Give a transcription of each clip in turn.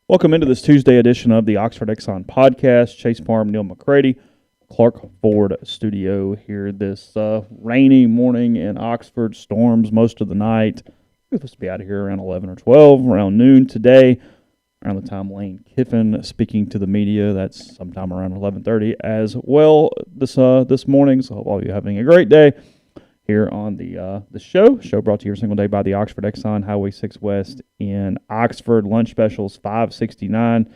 Welcome into this Tuesday edition of the Oxford Exxon Podcast. Chase Parham, Neil McCready, Clark Ford Studio here this rainy morning in Oxford. Storms most of the night. We're supposed to be out of here around 11 or 12, around noon today, around the time Lane Kiffin speaking to the media. That's sometime around 11:30 as well this morning. So I hope all of you are having a great day here on the show. Show brought to you every single day by the Oxford Exxon, Highway 6 West in Oxford. Lunch specials, $5.69,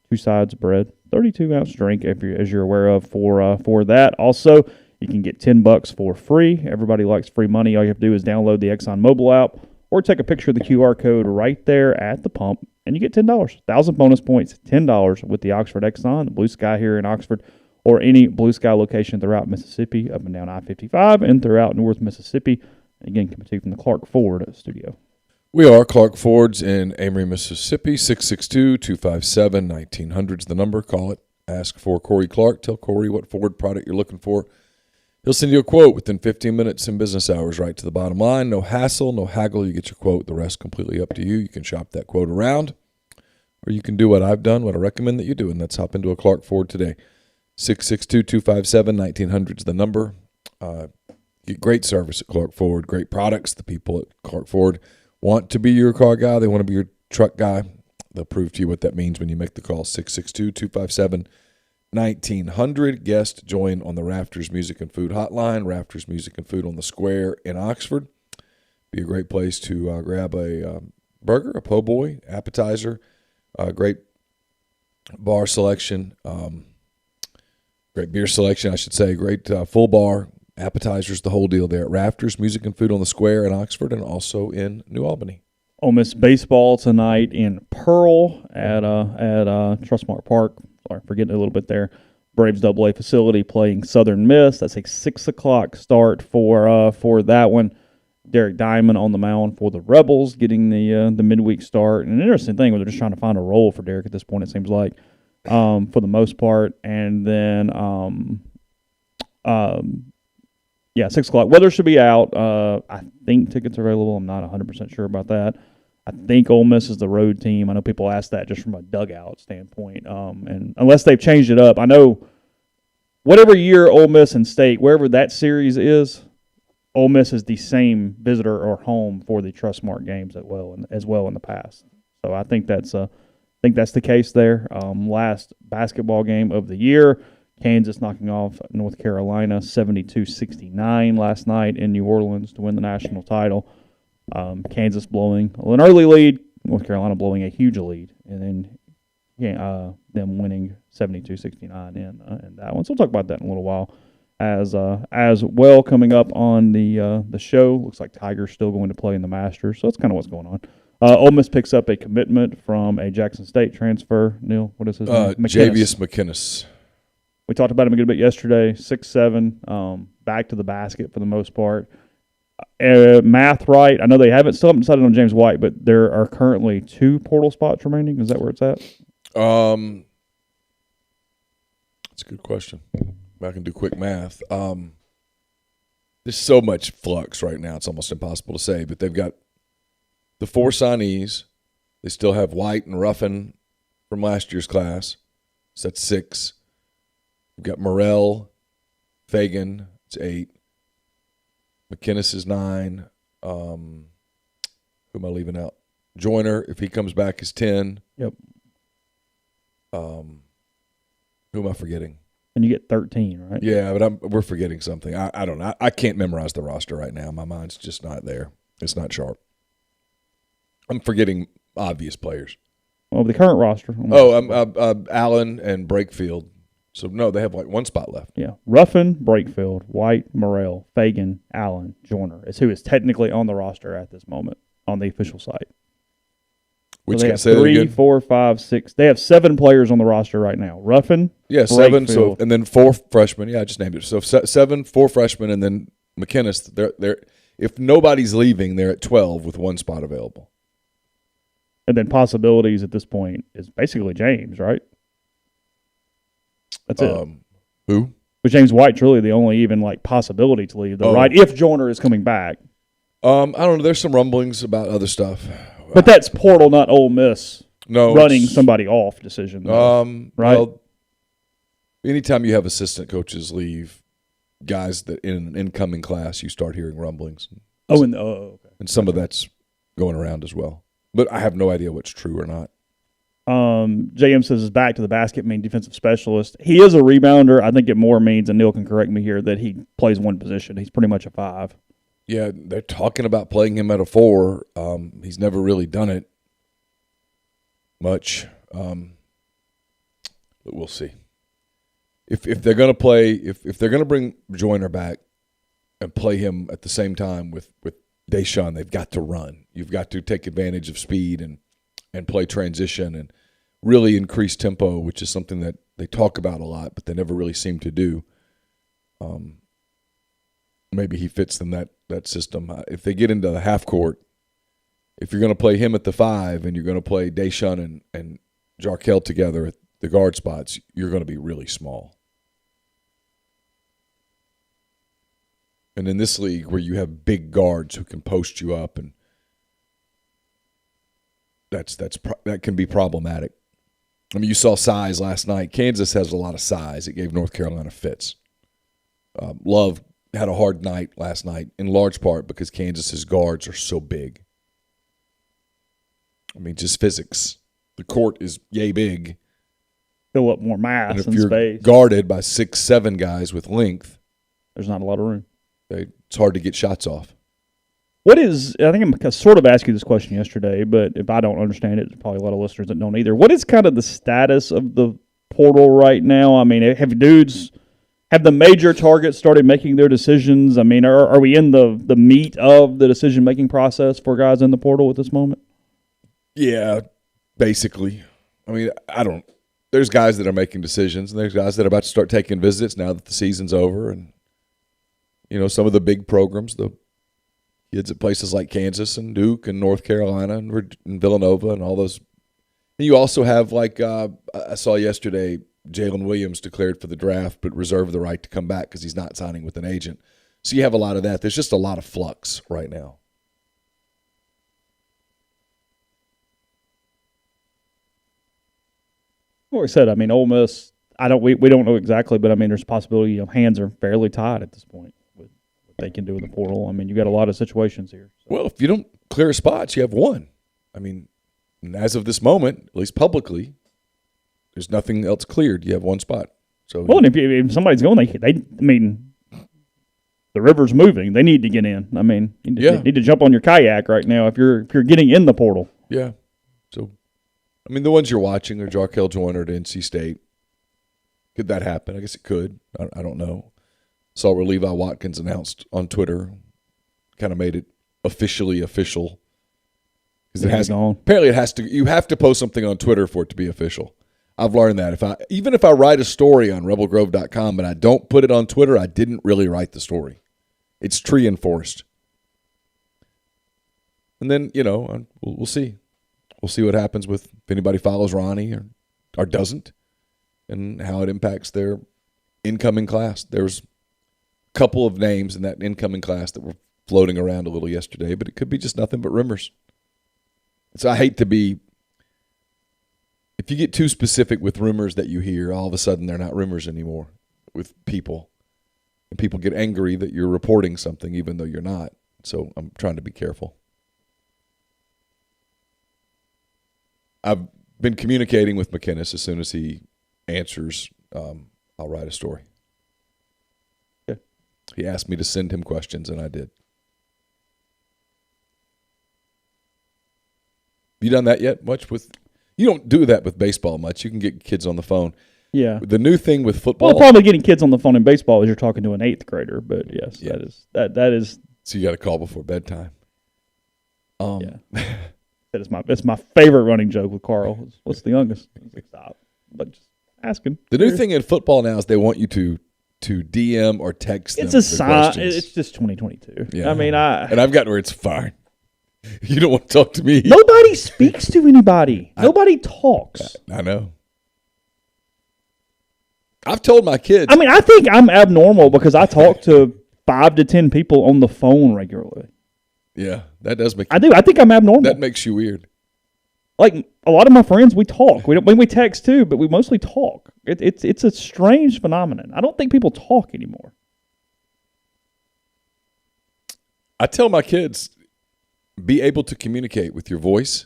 2 sides of bread, 32-ounce drink, as you're aware of, for that. Also, you can get $10 for free. Everybody likes free money. All you have to do is download the Exxon mobile app or take a picture of the QR code right there at the pump, and you get $10. 1,000 bonus points, $10 with the Oxford Exxon, the Blue Sky here in Oxford, or any Blue Sky location throughout Mississippi, up and down I-55, and throughout North Mississippi. Again, coming to you from the Clark Ford studio. We are Clark Ford's in Amory, Mississippi. 662-257-1900 is the number. Call it. Ask for Corey Clark. Tell Corey what Ford product you're looking for. He'll send you a quote within 15 minutes in business hours, right to the bottom line. No hassle, no haggle. You get your quote. The rest completely up to you. You can shop that quote around, or you can do what I've done, what I recommend that you do, and that's hop into a Clark Ford today. 662-257-1900 is the number. Get great service at Clark Ford, great products. The people at Clark Ford want to be your car guy. They want to be your truck guy. They'll prove to you what that means when you make the call. 662-257-1900. Guest join on the Rafters Music and Food Hotline. Rafters Music and Food on the Square in Oxford. Be a great place to grab a burger, a po' boy, appetizer, great bar selection, great beer selection, I should say. Great full bar, appetizers, the whole deal there at Rafters Music and Food on the Square in Oxford and also in New Albany. Ole Miss baseball tonight in Pearl at Trustmark Park. Sorry, forgetting a little bit there. Braves AA facility playing Southern Miss. That's a 6 o'clock start for that one. Derek Diamond on the mound for the Rebels, getting the midweek start. And an interesting thing, they're just trying to find a role for Derek at this point, it seems like. For the most part, and then 6 o'clock. Weather should be out. I think tickets are available. I'm not 100% sure about that. I think Ole Miss is the road team. I know people ask that just from a dugout standpoint, and unless they've changed it up, I know whatever year Ole Miss and State, wherever that series is, Ole Miss is the same visitor or home for the Trustmark games as well in the past. So I think that's the case there. Last basketball game of the year, Kansas knocking off North Carolina 72-69 last night in New Orleans to win the national title. Kansas blowing an early lead, North Carolina blowing a huge lead, and then them winning 72-69 in that one. So we'll talk about that in a little while. As well, coming up on the show, looks like Tiger's still going to play in the Masters, so that's kind of what's going on. Ole Miss picks up a commitment from a Jackson State transfer. Neil, what is his name? Javius McInnes. We talked about him a good bit yesterday. 6'7", back to the basket for the most part. Math right. I know they still haven't decided on James White, but there are currently 2 portal spots remaining. Is that where it's at? That's a good question. I can do quick math. There's so much flux right now, it's almost impossible to say, but they've got the 4 signees. They still have White and Ruffin from last year's class. So that's 6. We've got Morrell, Fagan, it's 8. McInnes is 9. Who am I leaving out? Joyner, if he comes back, is 10. Yep. Who am I forgetting? And you get 13, right? Yeah, but we're forgetting something. I don't know. I can't memorize the roster right now. My mind's just not there. It's not sharp. I'm forgetting obvious players. Well, the current roster. Allen and Brakefield. So, no, they have like 1 spot left. Yeah. Ruffin, Brakefield, White, Morrell, Fagan, Allen, Joyner is who is technically on the roster at this moment on the official site. Which so they can have say 3, 4, 5, 6. They have 7 players on the roster right now. Ruffin, yeah, 7. So and then 4 freshmen. Yeah, I just named it. So 7, 4 freshmen, and then McInnes. They're if nobody's leaving, they're at 12 with 1 spot available. And then possibilities at this point is basically James, right? That's it. Who? But James White's really the only even possibility to leave, though, right? If Joyner is coming back. I don't know. There's some rumblings about other stuff. But that's portal, not Ole Miss. running somebody off decision. Right? Well, anytime you have assistant coaches leave, guys that in an incoming class, you start hearing rumblings. Okay. And some of that's going around as well. But I have no idea what's true or not. JM says is back to the basket, mean defensive specialist. He is a rebounder. I think it more means, and Neil can correct me here, that he plays one position. He's pretty much a 5. Yeah, they're talking about playing him at a 4. He's never really done it much. But we'll see. If they're going to play, if they're going to bring Joyner back and play him at the same time with Deshaun, they've got to run. You've got to take advantage of speed and play transition and really increase tempo, which is something that they talk about a lot, but they never really seem to do. Maybe he fits them that system. If they get into the half court, if you're going to play him at the 5 and you're going to play Deshaun and Jarkel together at the guard spots, you're going to be really small. And in this league where you have big guards who can post you up, and that can be problematic. I mean, you saw size last night. Kansas has a lot of size. It gave North Carolina fits. Love had a hard night last night, in large part because Kansas's guards are so big. I mean, just physics. The court is yay big. Fill up more mass and if you're space. Guarded by 6'7" guys with length, there's not a lot of room. It's hard to get shots off. I think I sort of asked you this question yesterday, but if I don't understand it, there's probably a lot of listeners that don't either. What is kind of the status of the portal right now? I mean, have the major targets started making their decisions? I mean, are we in the meat of the decision-making process for guys in the portal at this moment? Yeah, basically. I mean, there's guys that are making decisions, and there's guys that are about to start taking visits now that the season's over. And, some of the big programs, the kids at places like Kansas and Duke and North Carolina and Villanova and all those. And you also have, I saw yesterday, Jalen Williams declared for the draft but reserved the right to come back because he's not signing with an agent. So you have a lot of that. There's just a lot of flux right now. Like I said, I mean, Ole Miss, we don't know exactly, but I mean, there's a possibility, hands are fairly tied at this point with what they can do in the portal. I mean, you got a lot of situations here. So. Well, if you don't clear spots, you have one. I mean, as of this moment, at least publicly, there's nothing else cleared. You have one spot. So, well, and if somebody's going, the river's moving. They need to get in. I mean, you need to jump on your kayak right now if you're getting in the portal. Yeah. So, I mean, the ones you're watching are Jarkel Joyner at NC State. Could that happen? I guess it could. I don't know. Saw where Levi Watkins announced on Twitter, kind of made it officially official. Because apparently it has to. You have to post something on Twitter for it to be official. I've learned that even if I write a story on rebelgrove.com and I don't put it on Twitter, I didn't really write the story. It's tree enforced. And then we'll see. We'll see what happens if anybody follows Ronnie or doesn't, and how it impacts their incoming class. There's a couple of names in that incoming class that were floating around a little yesterday, but it could be just nothing but rumors. So I hate to be – if you get too specific with rumors that you hear, all of a sudden they're not rumors anymore with people. And people get angry that you're reporting something even though you're not. So I'm trying to be careful. I've been communicating with McInnes. As soon as he answers, I'll write a story. Okay. He asked me to send him questions, and I did. You done that yet? You don't do that with baseball much. You can get kids on the phone. Yeah. The new thing with football. Well, probably getting kids on the phone in baseball is you're talking to an 8th grader, but yes, yeah. that is. So you got to call before bedtime. Yeah. It's my favorite running joke with Carl. What's the youngest? Stop. But just asking. The new thing in football now is they want you to DM or text them. It's a sign. Questions. It's just 2022. Yeah. I mean, and I've gotten where it's fine. You don't want to talk to me. Nobody speaks to anybody. Nobody talks. I know. I've told my kids. I mean, I think I'm abnormal because I talk to 5 to 10 people on the phone regularly. Yeah, that does make. I do. I think I'm abnormal. That makes you weird. like a lot of my friends, we talk. We text too, but we mostly talk. It's a strange phenomenon. I don't think people talk anymore. I tell my kids, be able to communicate with your voice.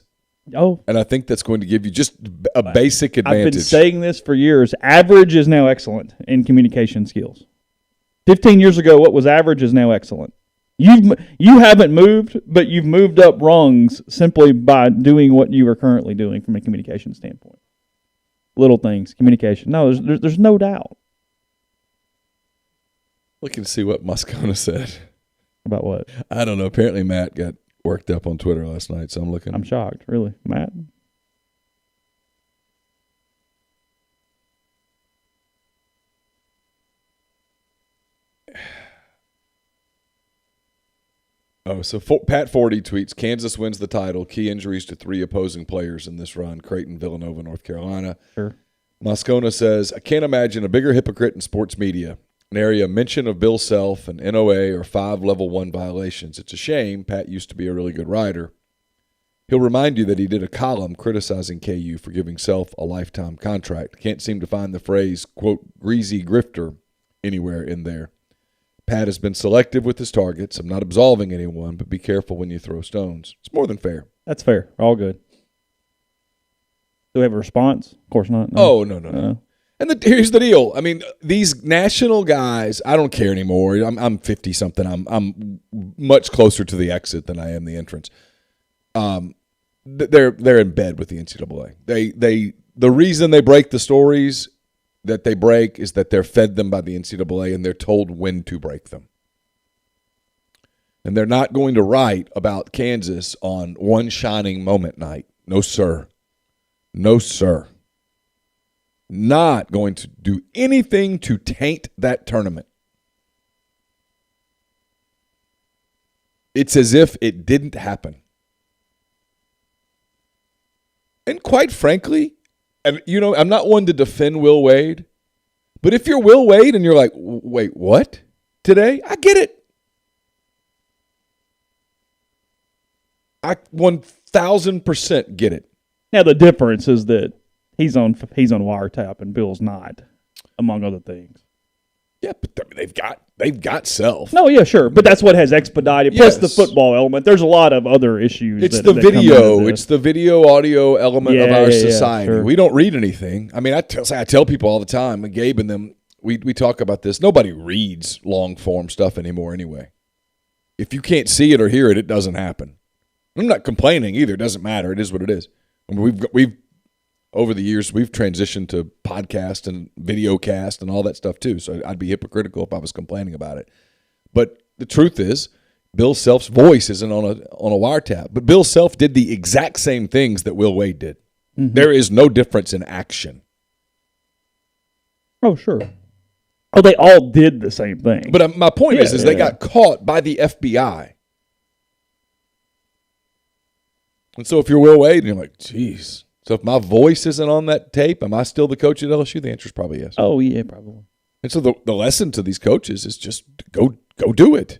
Oh, and I think that's going to give you just a basic advantage. I've been saying this for years. Average is now excellent in communication skills. 15 years ago, what was average is now excellent. You haven't moved, but you've moved up rungs simply by doing what you are currently doing from a communication standpoint. Little things, communication. No, there's no doubt. Look and see what Moscona said. About what? I don't know. Apparently Matt got worked up on Twitter last night, so I'm looking. I'm shocked, really. Matt? Oh, so Pat Forty tweets, Kansas wins the title. Key injuries to 3 opposing players in this run, Creighton, Villanova, North Carolina. Sure. Moscona says, I can't imagine a bigger hypocrite in sports media. Nary a mention of Bill Self, an NOA, or 5 Level 1 violations. It's a shame. Pat used to be a really good writer. He'll remind you that he did a column criticizing KU for giving Self a lifetime contract. Can't seem to find the phrase, quote, greasy grifter anywhere in there. Pat has been selective with his targets. I'm not absolving anyone, but be careful when you throw stones. It's more than fair. That's fair. All good. Do we have a response? Of course not. No. Oh, no. And here's the deal. I mean, these national guys, I don't care anymore. I'm 50-something. I'm much closer to the exit than I am the entrance. They're in bed with the NCAA. The reason they break the stories that they break is that they're fed them by the NCAA and they're told when to break them. And they're not going to write about Kansas on one shining moment night. No, sir. No, sir. Not going to do anything to taint that tournament. It's as if it didn't happen. And quite frankly, and I'm not one to defend Will Wade, but if you're Will Wade and you're like, wait, what? Today? I get it. I 1,000% get it. Now the difference is that he's on wiretap and Bill's not, among other things. Yeah, but I mean, they've got Self. No, yeah, sure, but that's what has expedited. Plus the football element. There's a lot of other issues. It's the video. It's the video audio element of our society. Sure. We don't read anything. I mean, I tell people all the time, and Gabe and them, we talk about this. Nobody reads long form stuff anymore anyway. If you can't see it or hear it, it doesn't happen. I'm not complaining either. It doesn't matter. It is what it is. I mean, we've over the years, we've transitioned to podcast and video cast and all that stuff too. So I'd be hypocritical if I was complaining about it. But the truth is, Bill Self's voice isn't on a wiretap. But Bill Self did the exact same things that Will Wade did. Mm-hmm. There is no difference in action. Oh, sure. Oh, they all did the same thing. But my point is they got caught by the FBI. And so if you're Will Wade and you're like, geez. So if my voice isn't on that tape, am I still the coach at LSU? The answer is probably yes. Oh, yeah, probably. And so the lesson to these coaches is just go do it.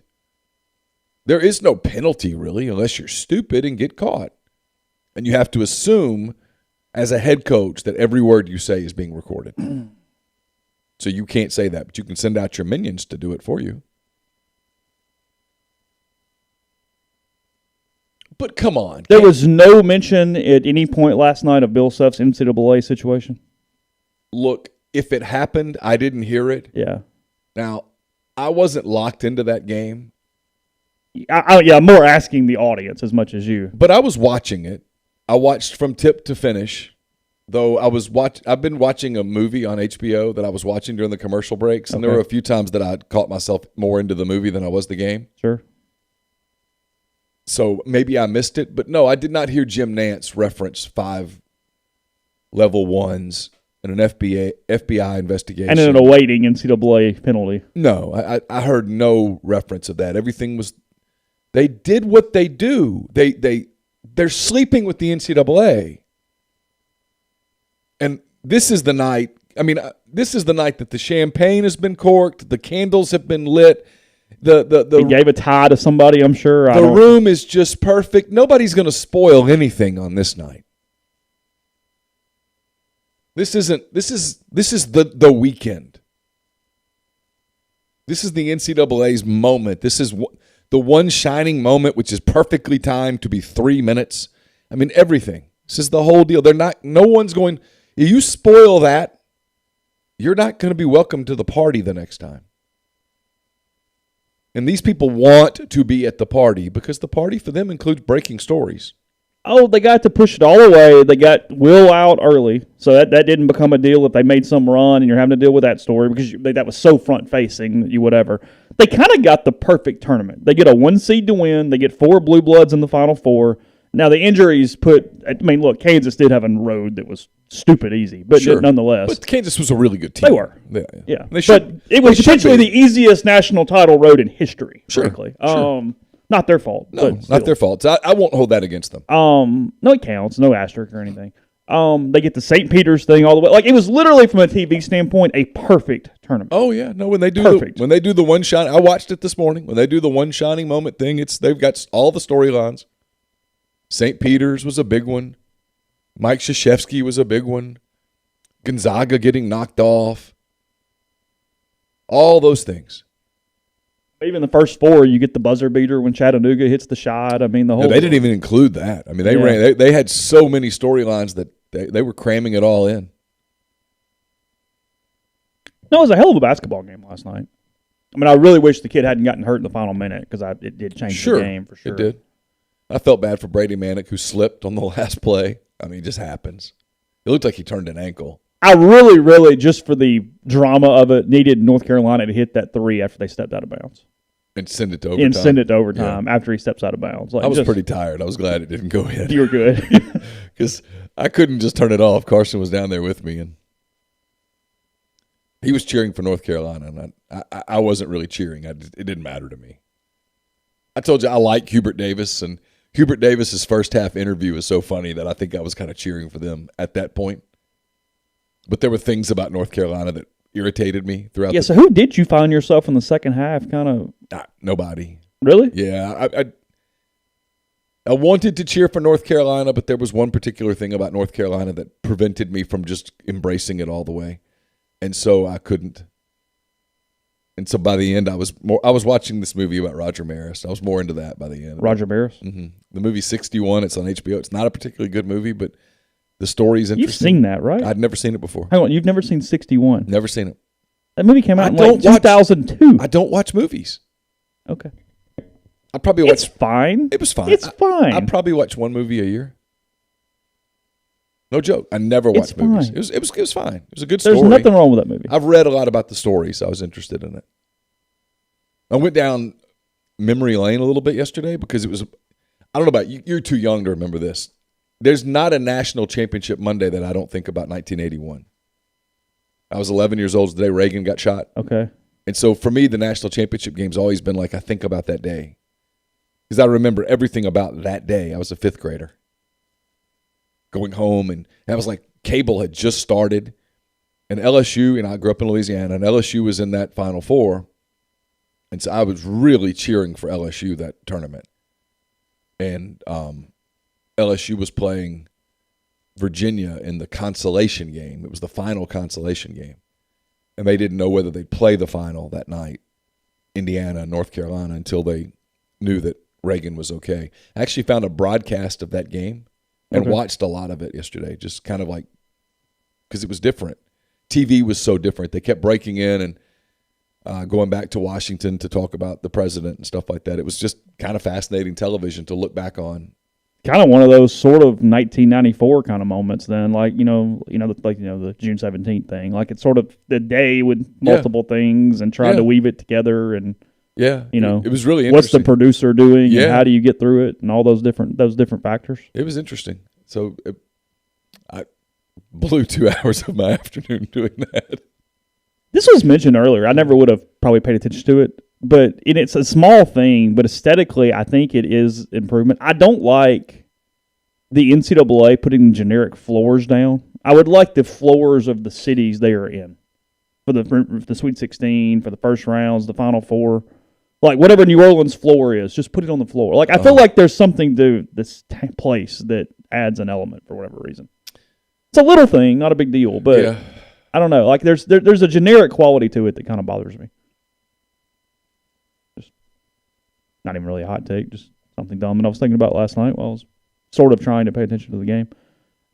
There is no penalty, really, unless you're stupid and get caught. And you have to assume as a head coach that every word you say is being recorded. So you can't say that, but you can send out your minions to do it for you. But come on. There was no mention at any point last night of Bill Self's NCAA situation? Look, if it happened, I didn't hear it. Yeah. Now, I wasn't locked into that game. I'm more asking the audience as much as you. But I was watching it. I watched from tip to finish. Though I've been watching a movie on HBO that I was watching during the commercial breaks, and there were a few times that I caught myself more into the movie than I was the game. Sure. So maybe I missed it, but no, I did not hear Jim Nantz reference 5 level 1s in an FBI investigation. And in an awaiting NCAA penalty. No, I heard no reference of that. Everything was – they did what they do. They're sleeping with the NCAA. And this is the night – this is the night that the champagne has been corked, the candles have been lit – He gave a tie to somebody, I'm sure. The room is just perfect. Nobody's going to spoil anything on this night. This is the weekend. This is the NCAA's moment. This is the one shining moment, which is perfectly timed to be 3 minutes. I mean, everything. This is the whole deal. No one's going, if you spoil that, you're not going to be welcome to the party the next time. And these people want to be at the party because the party for them includes breaking stories. Oh, they got to push it all the way. They got Will out early, so that didn't become a deal if they made some run and you're having to deal with that story because that was so front-facing, you whatever. They kind of got the perfect tournament. They get a 1 seed to win. They get 4 blue bloods in the Final Four. Now, the injuries look, Kansas did have a road that was stupid easy, but sure. Nonetheless. But Kansas was a really good team. They were. Yeah. But it was potentially the easiest national title road in history, sure. frankly. Sure. Not their fault. No, not their fault. I won't hold that against them. No, it counts. No asterisk or anything. They get the St. Peter's thing all the way. Like, it was literally, from a TV standpoint, a perfect tournament. Oh, yeah. No, when they do the one shot, I watched it this morning. When they do the one shining moment thing, they've got all the storylines. St. Peter's was a big one. Mike Krzyzewski was a big one. Gonzaga getting knocked off. All those things. Even the first 4, you get the buzzer beater when Chattanooga hits the shot. I mean, the whole. They didn't even include that. I mean, they had so many storylines that they were cramming it all in. No, it was a hell of a basketball game last night. I mean, I really wish the kid hadn't gotten hurt in the final minute because it did change the game for sure. It did. I felt bad for Brady Manick, who slipped on the last play. I mean, it just happens. It looked like he turned an ankle. I really, really, just for the drama of it, needed North Carolina to hit that 3 after they stepped out of bounds. And send it to overtime. After he steps out of bounds. I was pretty tired. I was glad it didn't go in. You were good. Because I couldn't just turn it off. Carson was down there with me, and he was cheering for North Carolina, and I wasn't really cheering. It didn't matter to me. I told you I like Hubert Davis, and Hubert Davis's first half interview is so funny that I think I was kind of cheering for them at that point. But there were things about North Carolina that irritated me throughout. Yeah, so who did you find yourself in the second half kind of? Nobody. Really? Yeah. I wanted to cheer for North Carolina, but there was one particular thing about North Carolina that prevented me from just embracing it all the way. And so I couldn't. And so by the end, I was watching this movie about Roger Maris. I was more into that by the end. Roger Maris? Mm-hmm. The movie 61, it's on HBO. It's not a particularly good movie, but the story's interesting. You've seen that, right? I'd never seen it before. Hang on, you've never seen 61? Never seen it. That movie came out in 2002. I don't watch movies. Okay. I probably watch. It's fine. It was fine. It's fine. I probably watch one movie a year. No joke. I never watched movies. It was fine. It was a good story. There's nothing wrong with that movie. I've read a lot about the story, so I was interested in it. I went down memory lane a little bit yesterday because it was. I don't know about you. You're too young to remember this. There's not a national championship Monday that I don't think about 1981. I was 11 years old the day Reagan got shot. Okay. And so for me, the national championship game's always been like I think about that day. Because I remember everything about that day. I was a 5th grader. Going home, and that was like cable had just started. And LSU, and I grew up in Louisiana, and LSU was in that Final Four. And so I was really cheering for LSU that tournament. And LSU was playing Virginia in the consolation game. It was the final consolation game. And they didn't know whether they'd play the final that night, Indiana and North Carolina, until they knew that Reagan was okay. I actually found a broadcast of that game and watched a lot of it yesterday, just kind of like because it was different. TV was so different. They kept breaking in and going back to Washington to talk about the president and stuff like that. It was just kind of fascinating television to look back on. Kind of one of those sort of 1994 kind of moments then, like, the June 17th thing. Like, it's sort of the day with multiple things and trying to weave it together and, it was really interesting. What's the producer doing and how do you get through it and all those different factors. It was interesting. So I blew 2 hours of my afternoon doing that. This was mentioned earlier. I never would have probably paid attention to it. But it's a small thing, but aesthetically, I think it is improvement. I don't like the NCAA putting generic floors down. I would like the floors of the cities they are in for the Sweet 16, for the first rounds, the Final Four. Like, whatever New Orleans floor is, just put it on the floor. Like, I feel like there's something to this place that adds an element for whatever reason. It's a little thing, not a big deal, but Yeah. I don't know. Like there's a generic quality to it that kind of bothers me. Just not even really a hot take, just something dumb that I was thinking about last night while I was sort of trying to pay attention to the game.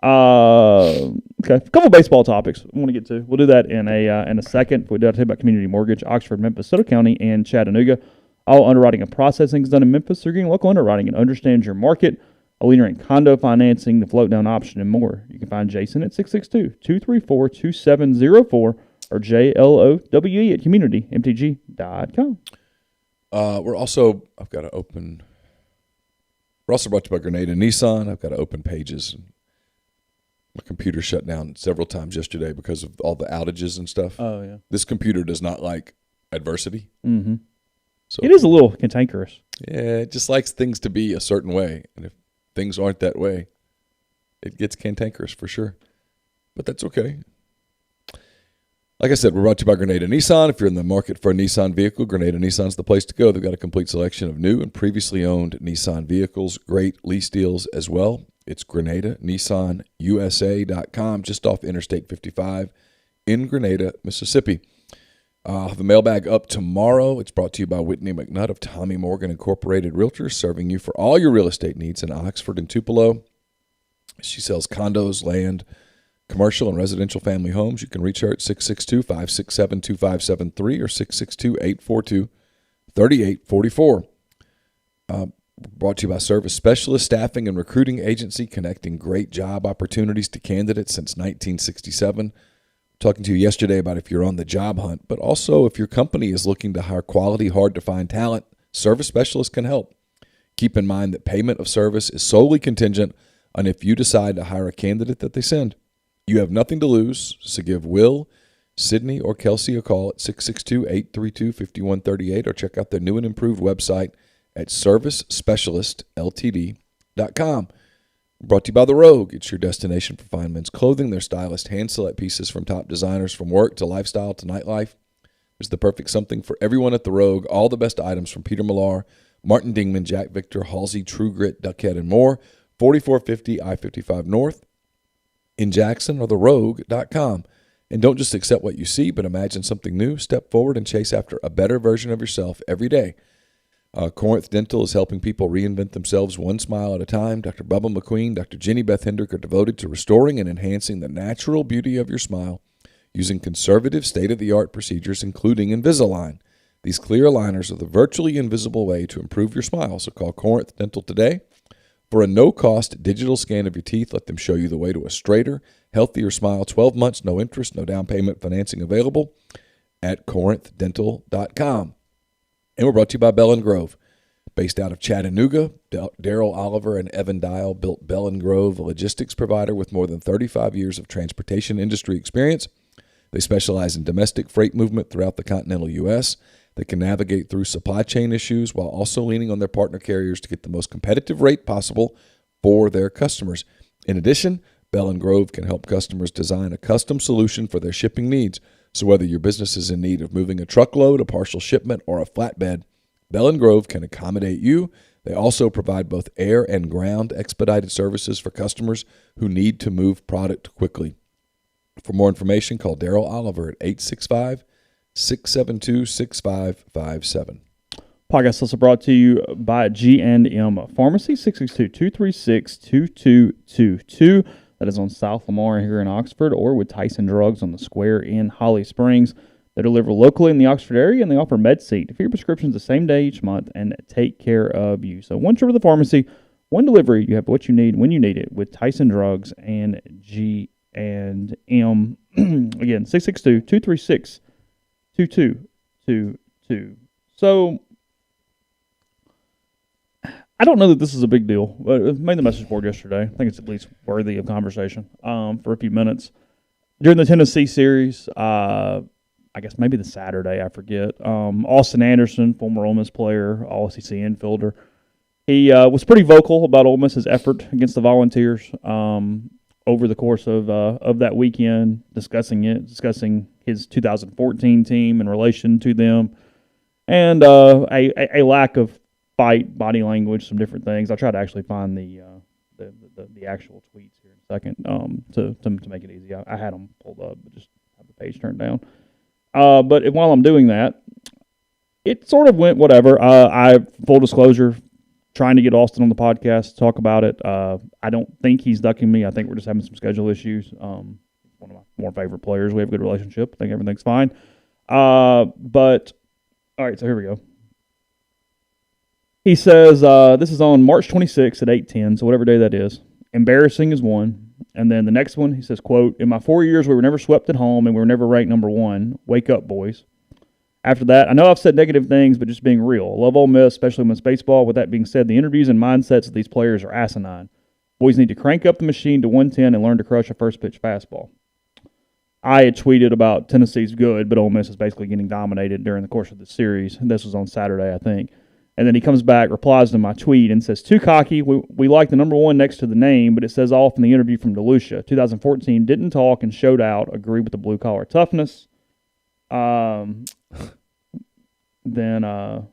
Okay, a couple baseball topics I want to get to. We'll do that in a second. We do have to talk about community mortgage, Oxford, Memphis, Soto County, and Chattanooga. All underwriting and processing is done in Memphis. They're getting local underwriting and understands your market. A leader in condo financing, the float down option, and more. You can find Jason at 662-234-2704 or JLOWE at communitymtg.com. We're also brought to you by Grenada Nissan. I've got to open pages. My computer shut down several times yesterday because of all the outages and stuff. Oh, yeah. This computer does not like adversity. Mm-hmm. So it is a little cantankerous. Yeah, it just likes things to be a certain way. And if things aren't that way, it gets cantankerous for sure. But that's okay. Like I said, we're brought to you by Grenada Nissan. If you're in the market for a Nissan vehicle, Grenada Nissan's the place to go. They've got a complete selection of new and previously owned Nissan vehicles, great lease deals as well. It's Grenada, NissanUSA.com, just off Interstate 55 in Grenada, Mississippi. I'll have a mailbag up tomorrow. It's brought to you by Whitney McNutt of Tommy Morgan Incorporated Realtors, serving you for all your real estate needs in Oxford and Tupelo. She sells condos, land, commercial and residential family homes. You can reach her at 662-567-2573 or 662-842-3844. Brought to you by Service Specialist Staffing and Recruiting Agency, connecting great job opportunities to candidates since 1967. Talking to you yesterday about if you're on the job hunt, but also if your company is looking to hire quality, hard-to-find talent, Service Specialist can help. Keep in mind that payment of service is solely contingent on if you decide to hire a candidate that they send. You have nothing to lose, so give Will, Sydney, or Kelsey a call at 662-832-5138 or check out their new and improved website at servicespecialistltd.com. Brought to you by The Rogue. It's your destination for fine men's clothing. Their stylist hand-select pieces from top designers, from work to lifestyle to nightlife. There's the perfect something for everyone at The Rogue. All the best items from Peter Millar, Martin Dingman, Jack Victor, Halsey, True Grit, Duckhead, and more. 4450 I-55 North in Jackson or therogue.com. And don't just accept what you see, but imagine something new. Step forward and chase after a better version of yourself every day. Corinth Dental is helping people reinvent themselves one smile at a time. Dr. Bubba McQueen, Dr. Jenny Beth Hendrick are devoted to restoring and enhancing the natural beauty of your smile using conservative, state-of-the-art procedures, including Invisalign. These clear aligners are the virtually invisible way to improve your smile, so call Corinth Dental today. For a no-cost digital scan of your teeth, let them show you the way to a straighter, healthier smile. 12 months, no interest, no down payment financing available at corinthdental.com. And we're brought to you by Bell & Grove. Based out of Chattanooga, Daryl Oliver and Evan Dial built Bell & Grove, a logistics provider with more than 35 years of transportation industry experience. They specialize in domestic freight movement throughout the continental U.S. They can navigate through supply chain issues while also leaning on their partner carriers to get the most competitive rate possible for their customers. In addition, Bell & Grove can help customers design a custom solution for their shipping needs. So whether your business is in need of moving a truckload, a partial shipment, or a flatbed, Bell & Grove can accommodate you. They also provide both air and ground expedited services for customers who need to move product quickly. For more information, call Daryl Oliver at 865-672-6557. Podcast also brought to you by G&M Pharmacy, 662-236-2222. That is on South Lamar here in Oxford, or with Tyson Drugs on the Square in Holly Springs. They deliver locally in the Oxford area, and they offer MedSeat for your prescriptions the same day each month and take care of you. So one trip to the pharmacy, one delivery. You have what you need when you need it with Tyson Drugs and G&M. Again, 662-236-2222. So I don't know that this is a big deal, but I made the message board yesterday. I think it's at least worthy of conversation for a few minutes. During the Tennessee series, I guess maybe the Saturday, I forget, Austin Anderson, former Ole Miss player, All-SEC infielder, he was pretty vocal about Ole Miss's effort against the Volunteers over the course of that weekend, discussing his 2014 team in relation to them, and a lack of fight, body language, some different things. I'll try to actually find the actual tweets here in a second to make it easy. I had them pulled up, but just have the page turned down. But while I'm doing that, it sort of went whatever. Full disclosure, trying to get Austin on the podcast to talk about it. I don't think he's ducking me. I think we're just having some schedule issues. One of my more favorite players. We have a good relationship. I think everything's fine. But all right, so here we go. He says, this is on March 26th at 8:10, so whatever day that is. Embarrassing is one. And then the next one, he says, quote, in my 4 years, we were never swept at home and we were never ranked number one. Wake up, boys. After that, I know I've said negative things, but just being real. I love Ole Miss, especially women's baseball. With that being said, the interviews and mindsets of these players are asinine. Boys need to crank up the machine to 110 and learn to crush a first-pitch fastball. I had tweeted about Tennessee's good, but Ole Miss is basically getting dominated during the course of the series. This was on Saturday, I think. And then he comes back, replies to my tweet, and says, too cocky. We like the number one next to the name, but it says off in the interview from DeLucia. 2014 didn't talk and showed out. Agree with the blue-collar toughness. Then on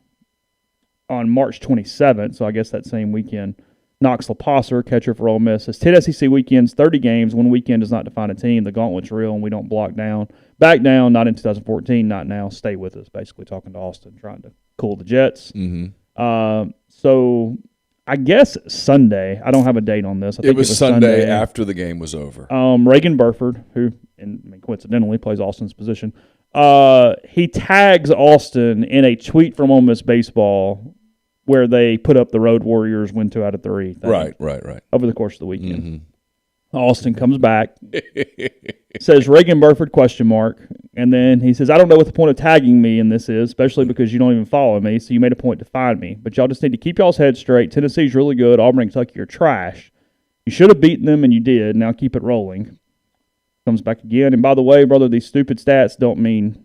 March 27th, so I guess that same weekend, Knox LaPosser, catcher for Ole Miss, says 10 SEC weekends, 30 games. One weekend does not define a team. The gauntlet's real, and we don't block down. Back down, not in 2014, not now. Stay with us, basically talking to Austin, trying to cool the Jets. Mm-hmm. So I guess Sunday, I don't have a date on this. I think it was Sunday after the game was over. Reagan Burford, who coincidentally plays Austin's position, he tags Austin in a tweet from Ole Miss Baseball where they put up the Road Warriors win 2 out of 3 thing, right. over the course of the weekend. Mm-hmm. Austin comes back, says Reagan Burford ? And then he says, I don't know what the point of tagging me in this is, especially because you don't even follow me, so you made a point to find me. But y'all just need to keep y'all's heads straight. Tennessee's really good. Auburn and Kentucky are trash. You should have beaten them, and you did. Now keep it rolling. Comes back again. And by the way, brother, these stupid stats don't mean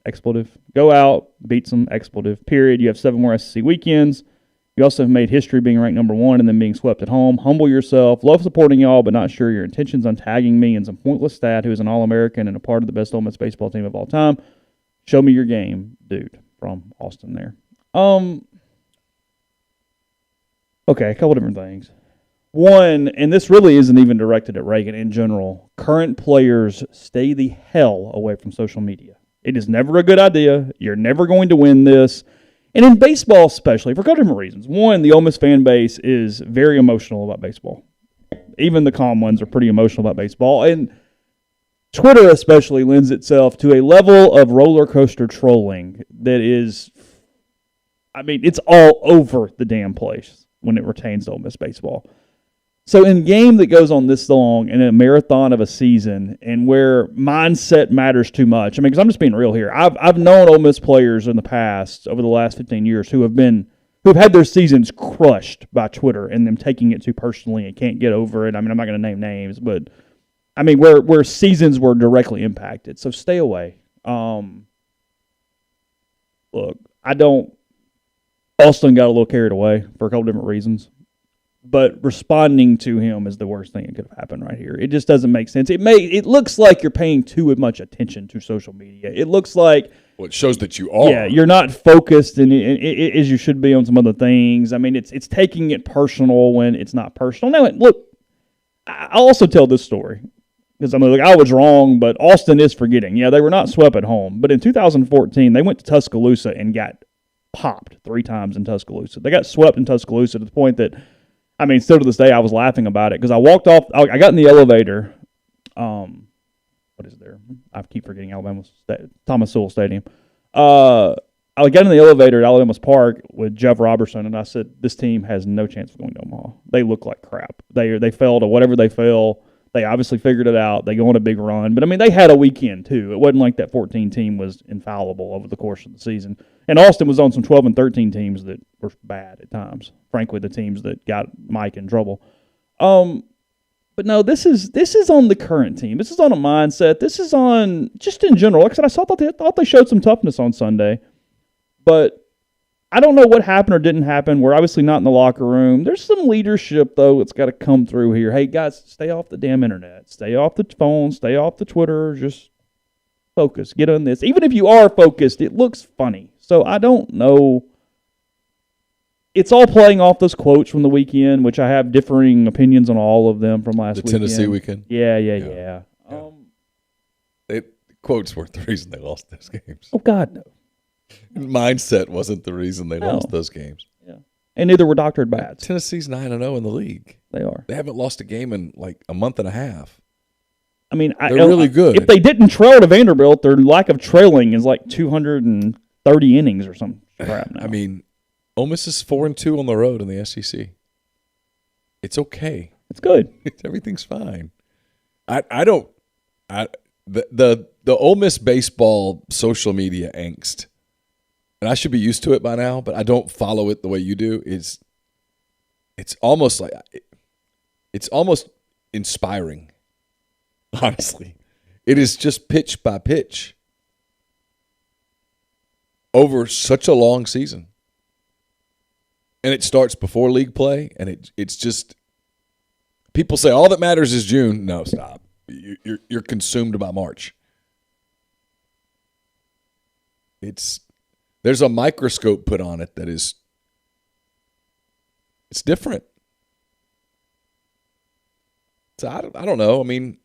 expletive. Go out, beat some expletive, period. You have 7 more SEC weekends. You also have made history being ranked number one and then being swept at home. Humble yourself. Love supporting y'all, but not sure your intentions on tagging me in some pointless stat who is an All-American and a part of the best Ole Miss baseball team of all time. Show me your game, dude, from Austin there. Okay, a couple different things. One, and this really isn't even directed at Reagan in general, current players stay the hell away from social media. It is never a good idea. You're never going to win this. And in baseball especially, for a couple different reasons. One, the Ole Miss fan base is very emotional about baseball. Even the calm ones are pretty emotional about baseball. And Twitter especially lends itself to a level of roller coaster trolling that is, it's all over the damn place when it pertains to Ole Miss baseball. So in a game that goes on this long in a marathon of a season and where mindset matters too much, because I'm just being real here. I've known Ole Miss players in the past, over the last 15 years, who have had their seasons crushed by Twitter and them taking it too personally and can't get over it. I'm not going to name names, but where seasons were directly impacted. So stay away. Look, Austin got a little carried away for a couple different reasons. But responding to him is the worst thing that could have happened right here. It just doesn't make sense. It looks like you're paying too much attention to social media. It looks like it shows that you are. Yeah, you're not focused as you should be on some other things. It's taking it personal when it's not personal. Now, look, I'll also tell this story because I was wrong, but Austin is forgetting. Yeah, they were not swept at home, but in 2014 they went to Tuscaloosa and got popped 3 times in Tuscaloosa. They got swept in Tuscaloosa to the point that. Still to this day, I was laughing about it because I walked off. I got in the elevator. What is there? I keep forgetting Alabama's Thomas Sewell Stadium. I got in the elevator at Alabama's Park with Jeff Robertson, and I said, "This team has no chance of going to Omaha. They look like crap. They fell to whatever they fell. They obviously figured it out. They go on a big run, but they had a weekend too. It wasn't like that 14 team was infallible over the course of the season. And Austin was on some 12 and 13 teams that were bad at times. Frankly, the teams that got Mike in trouble. But no, this is on the current team. This is on a mindset. This is on just in general. Like I said, I thought they showed some toughness on Sunday, but I don't know what happened or didn't happen. We're obviously not in the locker room. There's some leadership, though, that's got to come through here. Hey, guys, stay off the damn internet. Stay off the phone. Stay off the Twitter. Just focus. Get on this. Even if you are focused, it looks funny. So I don't know. it's all playing off those quotes from the weekend, which I have differing opinions on all of them from last weekend. The Tennessee weekend? Yeah. Quotes weren't the reason they lost those games. Oh, God, no. Mindset wasn't the reason they lost those games. Yeah. And neither were doctored bats. Tennessee's 9-0 in the league. They are. They haven't lost a game in like a month and a half. I mean, they're really good. If they didn't trail to Vanderbilt, their lack of trailing is like 230 innings or some crap now. I mean, Ole Miss is 4-2 on the road in the SEC. It's okay. It's good. Everything's fine. The Ole Miss baseball social media angst, and I should be used to it by now, but I don't follow it the way you do. It's almost inspiring. Honestly, it is just pitch by pitch over such a long season, and it starts before league play, and it's just people say all that matters is June. No, stop. You're consumed by March. There's a microscope put on it that is it's different. So I don't know. I mean,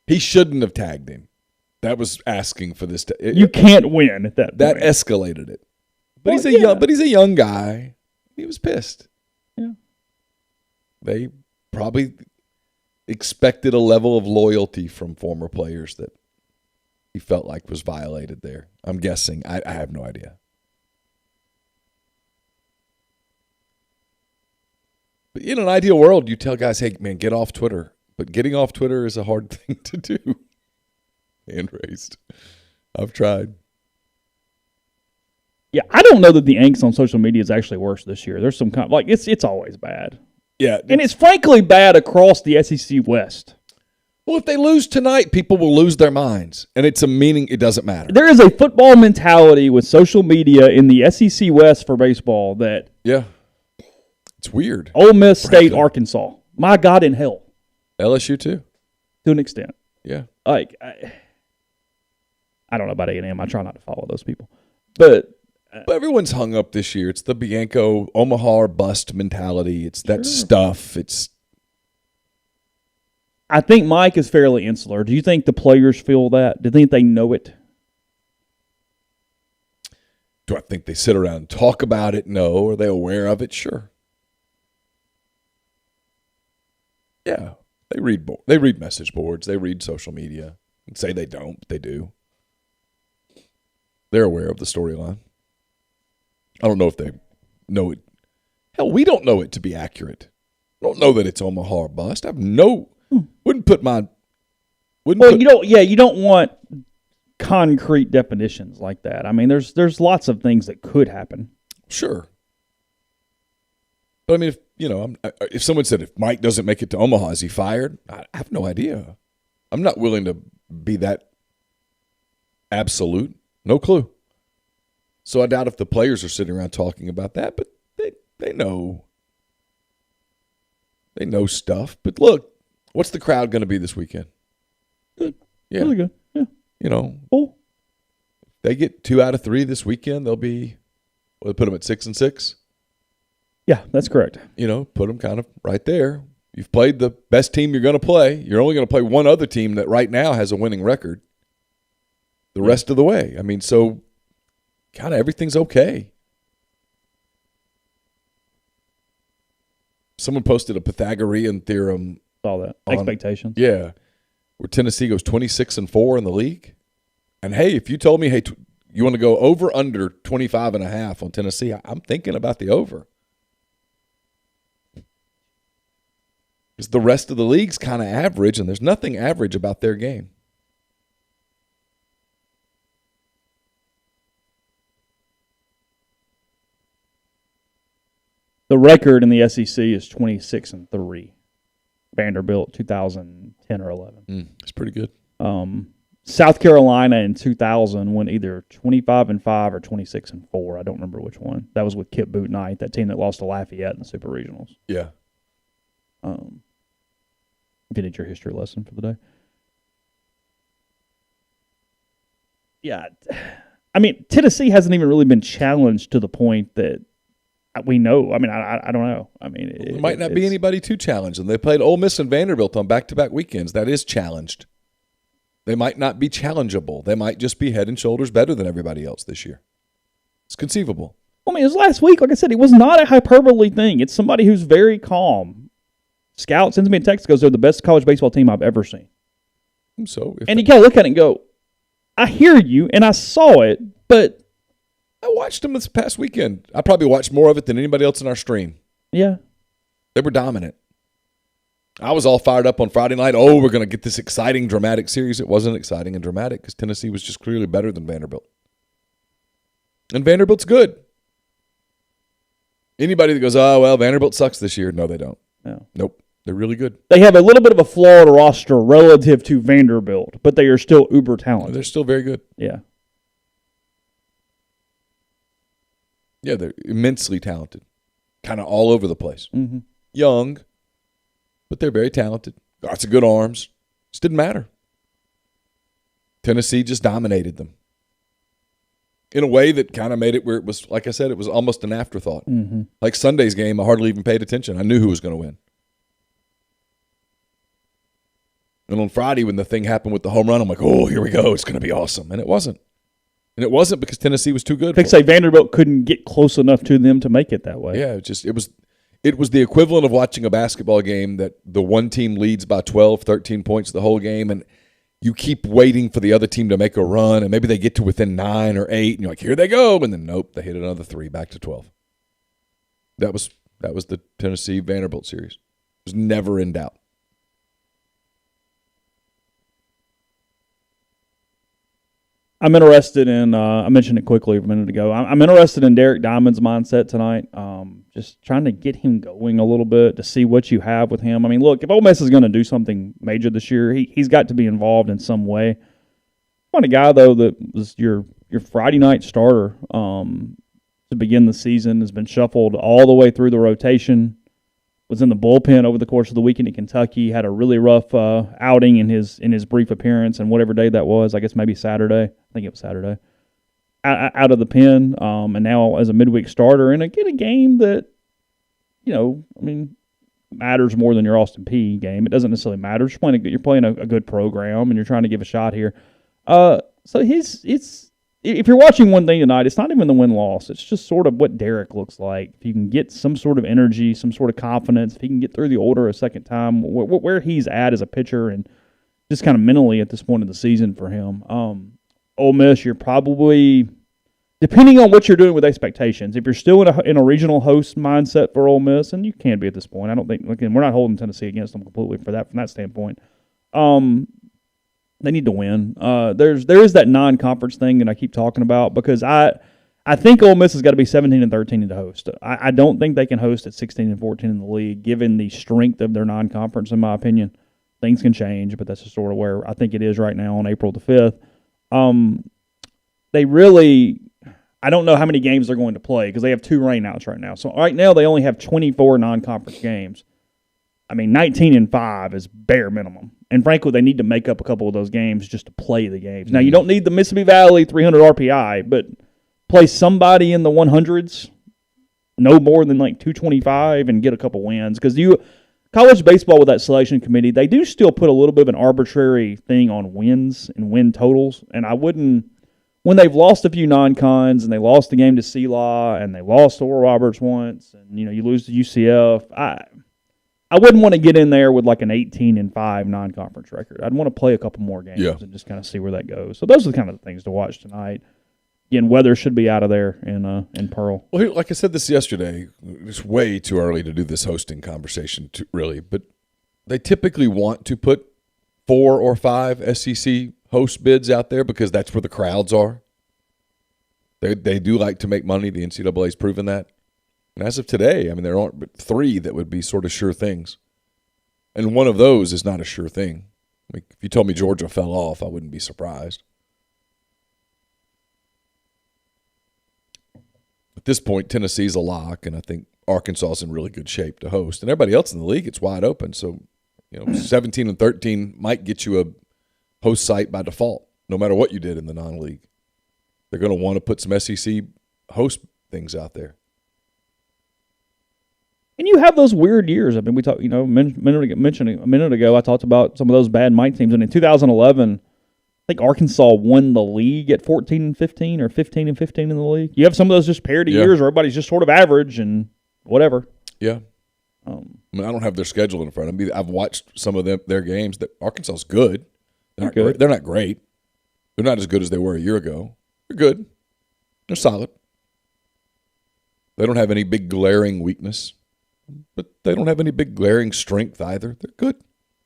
he shouldn't have tagged him. That was asking for this. You can't win at that point. That escalated it. But he's a young guy. He was pissed. Yeah. They probably expected a level of loyalty from former players that he felt like was violated there. I'm guessing. I have no idea. But in an ideal world, you tell guys, hey, man, get off Twitter. But getting off Twitter is a hard thing to do. Hand raised. I've tried. Yeah, I don't know that the angst on social media is actually worse this year. There's some kind it's always bad. Yeah. And it's frankly bad across the SEC West. Well, if they lose tonight, people will lose their minds. And it doesn't matter. There is a football mentality with social media in the SEC West for baseball that... Yeah. It's weird. Ole Miss, State, Arkansas. My God in hell. LSU too. To an extent. Yeah. Like, I don't know about A&M. I try not to follow those people. But everyone's hung up this year. It's the Bianco Omaha or bust mentality. It's that stuff. I think Mike is fairly insular. Do you think the players feel that? Do you think they know it? Do I think they sit around and talk about it? No. Are they aware of it? Sure. Yeah. They read message boards. They read social media. And say they don't, but they do. They're aware of the storyline. I don't know if they know it. Hell, we don't know it to be accurate. I don't know that it's Omaha or bust. I have no. You don't want concrete definitions like that. I mean, there's lots of things that could happen. Sure. But I mean, if someone said if Mike doesn't make it to Omaha, is he fired? I have no idea. I'm not willing to be that absolute. No clue. So I doubt if the players are sitting around talking about that, but they know. They know stuff. But look, what's the crowd going to be this weekend? Good. Yeah. Really good. Yeah. If they get 2 out of 3 this weekend, they'll be, put them at 6-6? Yeah, that's correct. Put them kind of right there. You've played the best team you're going to play. You're only going to play one other team that right now has a winning record the rest of the way. I mean, so kind of everything's okay. Someone posted a Pythagorean theorem. Saw that. Expectations. Yeah. Where Tennessee goes 26-4 in the league. And, hey, if you told me, hey, you want to go over under 25.5 on Tennessee, I'm thinking about the over. Because the rest of the league's kind of average, and there's nothing average about their game. The record in the SEC is 26-3. Vanderbilt, 2010 or 11. It's pretty good. South Carolina in 2000 went either 25-5 or 26-4. I don't remember which one. That was with Kip Boot Knight, that team that lost to Lafayette in the Super Regionals. Yeah. Getting your history lesson for the day. Yeah. I mean, Tennessee hasn't even really been challenged to the point that we know. I mean, I don't know. I mean, there might not be anybody too challenged. And they played Ole Miss and Vanderbilt on back-to-back weekends. That is challenged. They might not be challengeable. They might just be head and shoulders better than everybody else this year. It's conceivable. I mean, it was last week. Like I said, it was not a hyperbole thing. It's somebody who's very calm. Scout sends me a text, goes, they're the best college baseball team I've ever seen. So, and you gotta look at it and go, I hear you, and I saw it, but I watched them this past weekend. I probably watched more of it than anybody else in our stream. Yeah. They were dominant. I was all fired up on Friday night. Oh, we're going to get this exciting, dramatic series. It wasn't exciting and dramatic because Tennessee was just clearly better than Vanderbilt. And Vanderbilt's good. Anybody that goes, oh, well, Vanderbilt sucks this year. No, they don't. No. Nope. They're really good. They have a little bit of a flawed roster relative to Vanderbilt, but they are still uber talented. They're still very good. Yeah. Yeah, they're immensely talented. Kind of all over the place. Mm-hmm. Young, but they're very talented. Lots of good arms. Just didn't matter. Tennessee just dominated them in a way that kind of made it where it was, like I said, it was almost an afterthought. Mm-hmm. Like Sunday's game, I hardly even paid attention. I knew who was going to win. And on Friday, when the thing happened with the home run, I'm like, oh, here we go. It's going to be awesome. And it wasn't. And it wasn't because Tennessee was too good. They say Vanderbilt couldn't get close enough to them to make it that way. Yeah, it was the equivalent of watching a basketball game that the one team leads by 12, 13 points the whole game, and you keep waiting for the other team to make a run, and maybe they get to within 9 or 8, and you're like, here they go, and then nope, they hit another 3, back to 12. That was the Tennessee-Vanderbilt series. It was never in doubt. I'm interested in, I mentioned it quickly a minute ago, I'm interested in Derek Diamond's mindset tonight, just trying to get him going a little bit to see what you have with him. I mean, look, if Ole Miss is going to do something major this year, he's got to be involved in some way. Find a guy, though, that was your Friday night starter to begin the season, has been shuffled all the way through the rotation, was in the bullpen over the course of the weekend in Kentucky, had a really rough outing in his brief appearance, and whatever day that was, I guess maybe Saturday. I think it was Saturday. Out of the pen, and now as a midweek starter in a game that, matters more than your Austin Peay game. It doesn't necessarily matter. You're playing a good program, and you're trying to give a shot here. So if you're watching one thing tonight, it's not even the win-loss. It's just sort of what Derek looks like. If you can get some sort of energy, some sort of confidence, if he can get through the order a second time, where he's at as a pitcher and just kind of mentally at this point in the season for him. Ole Miss, you're probably, depending on what you're doing with expectations, if you're still in a regional host mindset for Ole Miss, and you can be at this point, I don't think, again, we're not holding Tennessee against them completely from that standpoint. They need to win. There is that non-conference thing that I keep talking about because I think Ole Miss has got to be 17-13 to host. I don't think they can host at 16-14 in the league, given the strength of their non-conference. In my opinion, things can change, but that's just sort of where I think it is right now on April the 5th. I don't know how many games they're going to play because they have 2 rainouts right now. So right now they only have 24 non-conference games. I mean, 19-5 is bare minimum. And frankly, they need to make up a couple of those games just to play the games. Now, you don't need the Mississippi Valley 300 RPI, but play somebody in the 100s, no more than like 225, and get a couple wins. Because college baseball with that selection committee, they do still put a little bit of an arbitrary thing on wins and win totals. And I wouldn't, when they've lost a few non-cons and they lost the game to CLA and they lost to Oral Roberts once, and you lose to UCF, I wouldn't want to get in there with like an 18-5 non-conference record. I'd want to play a couple more games and just kind of see where that goes. So those are the kind of things to watch tonight. Again, weather should be out of there in Pearl. Well, here, like I said this yesterday, it's way too early to do this hosting conversation, really. But they typically want to put 4 or 5 SEC host bids out there because that's where the crowds are. They do like to make money. The NCAA's proven that. And as of today, I mean, there aren't but 3 that would be sort of sure things. And one of those is not a sure thing. I mean, if you told me Georgia fell off, I wouldn't be surprised. At this point, Tennessee's a lock, and I think Arkansas is in really good shape to host. And everybody else in the league, it's wide open. So, 17-13 might get you a host site by default, no matter what you did in the non-league. They're going to want to put some SEC host things out there. And you have those weird years. I mean, we talked, mentioned a minute ago, I talked about some of those bad Mike teams. And in 2011, I think Arkansas won the league at 14-15 or 15-15 in the league. You have some of those just parity years where everybody's just sort of average and whatever. Yeah. I mean, I don't have their schedule in front of me. I've watched some of their games. Arkansas is good. They're not great. They're not as good as they were a year ago. They're good. They're solid. They don't have any big glaring weakness, but they don't have any big glaring strength either. They're good.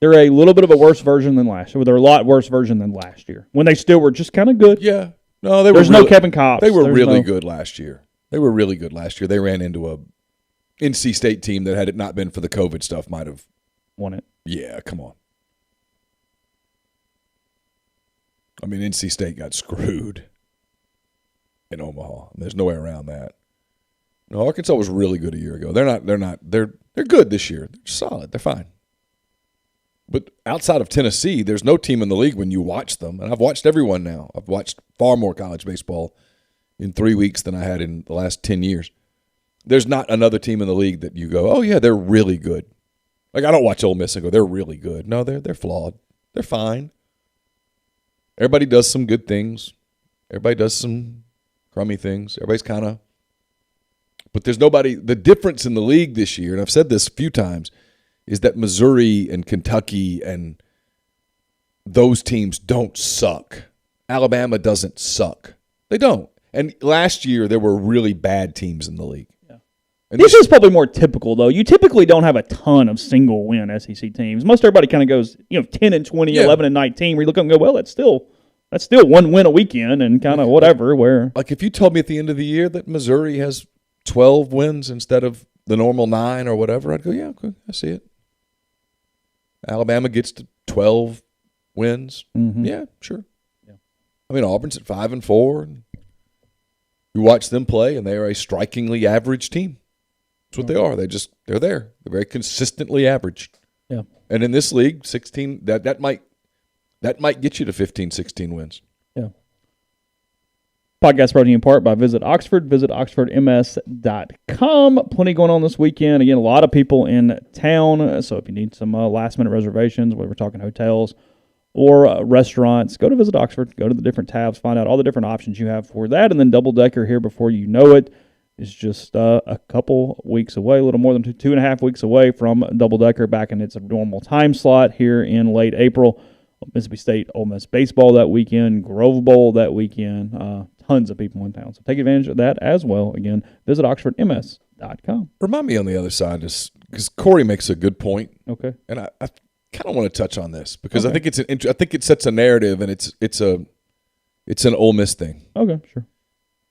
They're a little bit of a worse version than last year. They're a lot worse version than last year when they still were just kind of good. Yeah. No, they There's were no Kevin Kopps. They were really good last year. They ran into a NC State team that, had it not been for the COVID stuff, might have won it. Yeah, come on. I mean, NC State got screwed in Omaha. There's no way around that. No, Arkansas was really good a year ago. They're good this year. They're solid. They're fine. But outside of Tennessee, there's no team in the league when you watch them. And I've watched everyone now. I've watched far more college baseball in 3 weeks than I had in the last 10 years. There's not another team in the league that you go, oh, yeah, they're really good. Like, I don't watch Ole Miss and go, they're really good. No, they're flawed. They're fine. Everybody does some good things. Everybody does some crummy things. Everybody's kind of – but there's nobody – the difference in the league this year, and I've said this a few times, is that Missouri and Kentucky and those teams don't suck. Alabama doesn't suck. They don't. And last year there were really bad teams in the league. Yeah. This is probably more typical, though. You typically don't have a ton of single-win SEC teams. Most everybody kind of goes, 10-20, 11-19, where you look up and go, well, that's still one win a weekend and kind of whatever. Where like if you told me at the end of the year that Missouri has 12 wins instead of the normal 9 or whatever, I'd go, yeah, okay, I see it. Alabama gets to 12 wins. Mm-hmm. Yeah, sure. Yeah. I mean, Auburn's at 5-4. You watch them play, and they are a strikingly average team. That's what they are. They're there. They're very consistently average. Yeah. And in this league, 16 that might get you to 15, 16 wins. Yeah. Podcast brought to you in part by Visit Oxford. Visit oxfordms.com. Plenty going on this weekend. Again, a lot of people in town. So if you need some last-minute reservations, whether we're talking hotels or restaurants, go to Visit Oxford. Go to the different tabs. Find out all the different options you have for that. And then Double Decker here before you know it is just a couple weeks away, a little more than 2.5 weeks away from Double Decker back in its normal time slot here in late April. Mississippi State, Ole Miss baseball that weekend, Grove Bowl that weekend. Tons of people in town. So take advantage of that as well. Again, visit oxfordms.com. Remind me on the other side, because Corey makes a good point. Okay. And I kind of want to touch on this because I think I think it sets a narrative, and it's an Ole Miss thing. Okay, sure.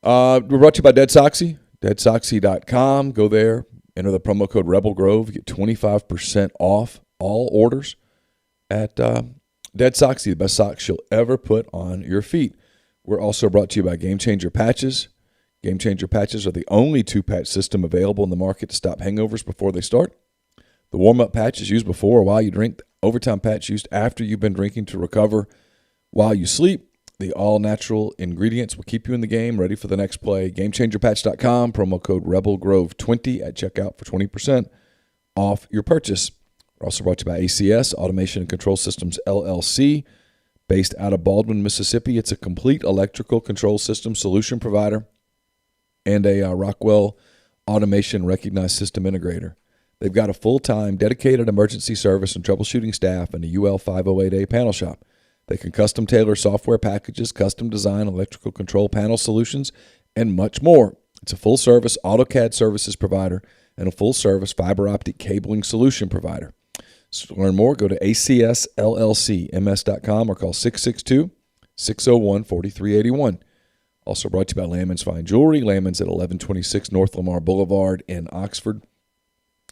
We're brought to you by Dead Soxy, deadsoxy.com. Go there, enter the promo code Rebel Grove, you get 25% off all orders at Dead Soxy, the best socks you'll ever put on your feet. We're also brought to you by Game Changer Patches. Game Changer Patches are the only 2-patch system available in the market to stop hangovers before they start. The warm-up patch is used before or while you drink. The overtime patch used after you've been drinking to recover while you sleep. The all-natural ingredients will keep you in the game, ready for the next play. GameChangerPatch.com, promo code RebelGrove20 at checkout for 20% off your purchase. We're also brought to you by ACS, Automation and Control Systems, LLC. Based out of Baldwin, Mississippi, it's a complete electrical control system solution provider and a Rockwell Automation recognized system integrator. They've got a full-time dedicated emergency service and troubleshooting staff and a UL 508A panel shop. They can custom tailor software packages, custom design electrical control panel solutions, and much more. It's a full-service AutoCAD services provider and a full-service fiber optic cabling solution provider. So to learn more, go to acsllcms.com or call 662-601-4381. Also brought to you by Landman's Fine Jewelry. Landman's at 1126 North Lamar Boulevard in Oxford.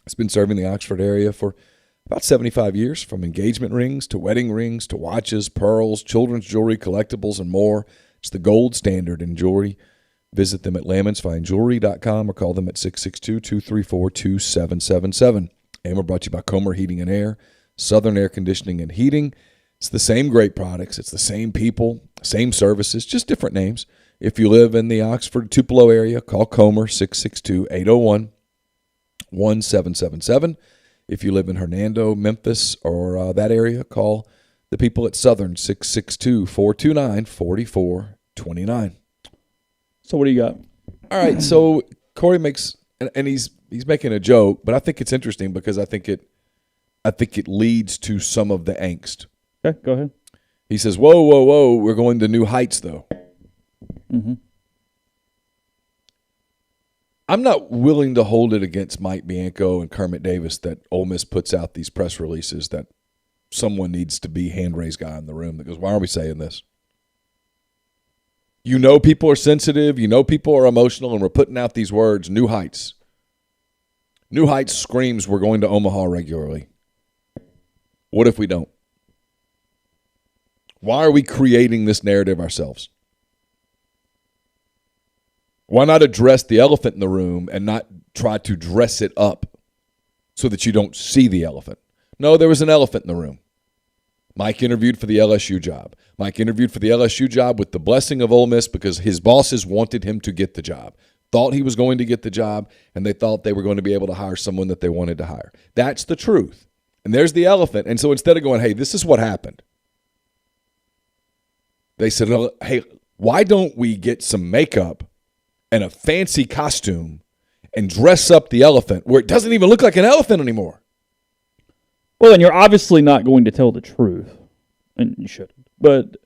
It's been serving the Oxford area for about 75 years, from engagement rings to wedding rings to watches, pearls, children's jewelry, collectibles, and more. It's the gold standard in jewelry. Visit them at landmansfinejewelry.com or call them at 662-234-2777. And we're brought to you by Comer Heating and Air, Southern Air Conditioning and Heating. It's the same great products. It's the same people, same services, just different names. If you live in the Oxford, Tupelo area, call Comer, 662-801-1010. 1777. If you live in Hernando, Memphis, or that area, call the people at Southern 662-429-4429. So what do you got? All right, so Corey makes, and he's making a joke, but I think it's interesting because I think it leads to some of the angst. Okay, go ahead. He says, whoa, we're going to new heights, though. Mm-hmm. I'm not willing to hold it against Mike Bianco and Kermit Davis that Ole Miss puts out these press releases that someone needs to be hand-raised guy in the room that goes, why are we saying this? You know people are sensitive. You know people are emotional, and we're putting out these words, new heights. New heights screams we're going to Omaha regularly. What if we don't? Why are we creating this narrative ourselves? Why not address the elephant in the room and not try to dress it up so that you don't see the elephant? No, there was an elephant in the room. Mike interviewed for the LSU job. Mike interviewed for the LSU job with the blessing of Ole Miss because his bosses wanted him to get the job, thought he was going to get the job, and they thought they were going to be able to hire someone that they wanted to hire. That's the truth. And there's the elephant. And so instead of going, hey, this is what happened, they said, hey, why don't we get some makeup and a fancy costume and dress up the elephant where it doesn't even look like an elephant anymore? Well, and you're obviously not going to tell the truth, and you shouldn't. But,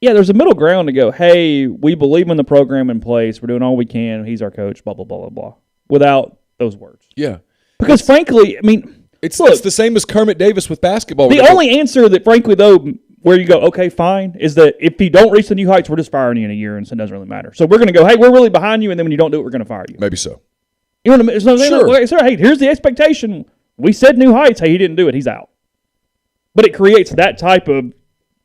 yeah, there's a middle ground to go, hey, we believe in the program in place. We're doing all we can. He's our coach, blah, blah, blah, blah, blah, without those words. Yeah. Because, frankly, I mean, it's the same as Kermit Davis with basketball. The only answer that, frankly, though, where you go, okay, fine, is that if you don't reach the new heights, we're just firing you in a year, and so it doesn't really matter. So we're going to go, hey, we're really behind you, and then when you don't do it, we're going to fire you. Maybe so. You know what I mean? So sure. Like, hey, here's the expectation. We said new heights. Hey, he didn't do it. He's out. But it creates that type of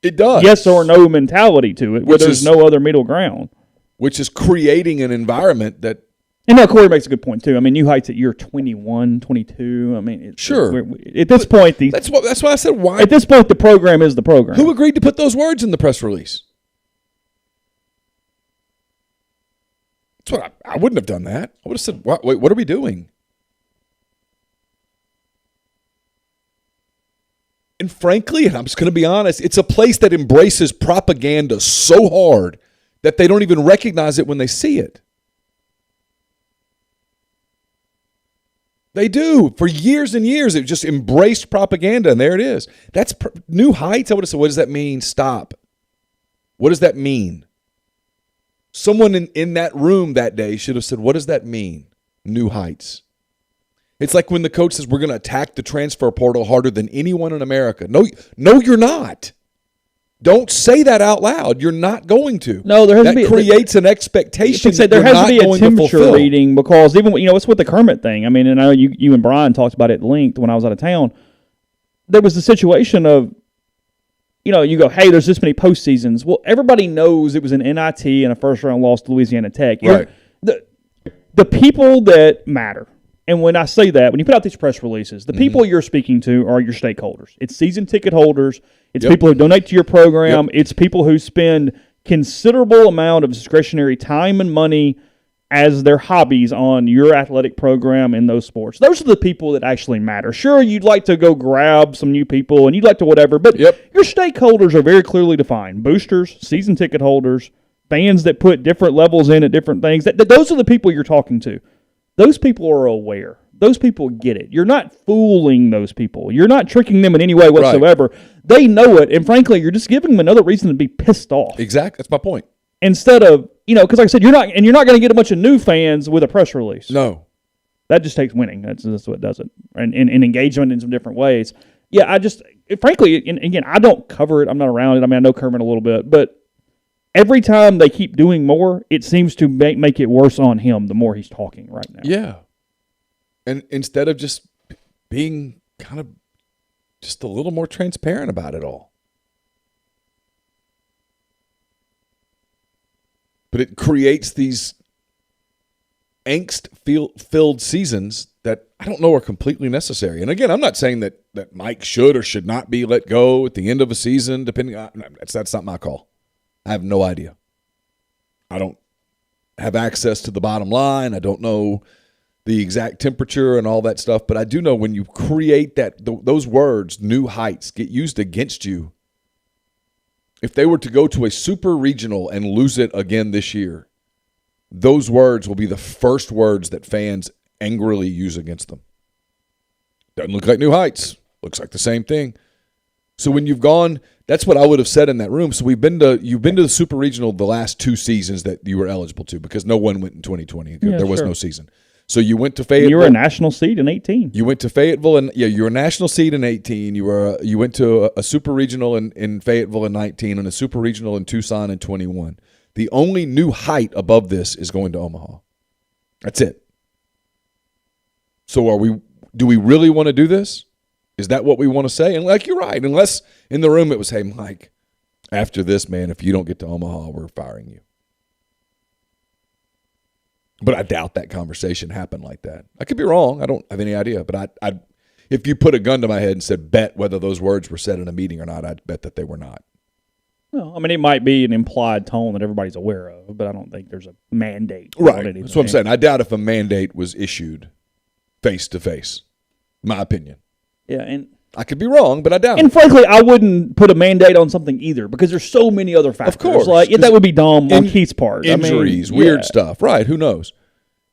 yes or no mentality to it, where there's no other middle ground. Which is creating an environment that... And now Corey makes a good point, too. I mean, new heights at year 21, 22. I mean, sure. At this point... That's why I said why... At this point, the program is the program. Who agreed to put those words in the press release? That's what I wouldn't have done that. I would have said, wait, what are we doing? And frankly, and I'm just going to be honest, it's a place that embraces propaganda so hard that they don't even recognize it when they see it. They do. For years and years, it just embraced propaganda, and there it is. That's new heights. I would have said, what does that mean? Stop. What does that mean? Someone in that room that day should have said, what does that mean? New heights. It's like when the coach says, we're going to attack the transfer portal harder than anyone in America. No, you're not. Don't say that out loud. You're not going to. No, there has that to be creates an expectation. There has to be a temperature reading because even it's with the Kermit thing. I mean, and I know you and Brian talked about it at length when I was out of town. There was the situation of, you go, hey, there's this many postseasons. Well, everybody knows it was an NIT and a first round loss to Louisiana Tech. Right. The people that matter. And when I say that, when you put out these press releases, the people you're speaking to are your stakeholders. It's season ticket holders. It's people who donate to your program. Yep. It's people who spend considerable amount of discretionary time and money as their hobbies on your athletic program in those sports. Those are the people that actually matter. Sure, you'd like to go grab some new people and you'd like to whatever, but your stakeholders are very clearly defined. Boosters, season ticket holders, fans that put different levels in at different things. Those are the people you're talking to. Those people are aware. Those people get it. You're not fooling those people. You're not tricking them in any way whatsoever. Right. They know it, and frankly, you're just giving them another reason to be pissed off. Exactly. That's my point. Instead of, because like I said, you're not going to get a bunch of new fans with a press release. No. That just takes winning. That's what does it. And engagement in some different ways. Yeah, frankly, and again, I don't cover it. I'm not around it. I mean, I know Kermit a little bit, but every time they keep doing more, it seems to make it worse on him the more he's talking right now. Yeah. And instead of just being kind of just a little more transparent about it all. But it creates these angst-filled seasons that I don't know are completely necessary. And again, I'm not saying that Mike should or should not be let go at the end of a season, depending on that's not my call. I have no idea. I don't have access to the bottom line. I don't know the exact temperature and all that stuff, but I do know when you create those words, new heights, get used against you. If they were to go to a super regional and lose it again this year, those words will be the first words that fans angrily use against them. Doesn't look like new heights. Looks like the same thing. So when you've gone, that's what I would have said in that room. So you've been to the Super Regional the last 2 seasons that you were eligible to because no one went in 2020. There was no season. So you went to Fayetteville. You were a national seed in 18. You went to Fayetteville, and you were a national seed in 18. You went to a Super Regional in Fayetteville in 19 and a Super Regional in Tucson in 21. The only new height above this is going to Omaha. That's it. So do we really want to do this? Is that what we want to say? And like you're right, unless in the room it was, hey, Mike, after this, man, if you don't get to Omaha, we're firing you. But I doubt that conversation happened like that. I could be wrong. I don't have any idea. But I if you put a gun to my head and said, bet whether those words were said in a meeting or not, I'd bet that they were not. Well, I mean, it might be an implied tone that everybody's aware of, but I don't think there's a mandate. Right. That's what I'm saying. I doubt if a mandate was issued face to face, my opinion. Yeah, and I could be wrong, but I doubt it. And frankly, I wouldn't put a mandate on something either because there's so many other factors. Of course. Like, that would be dumb on Keith's part. Injuries, weird stuff. Right, who knows?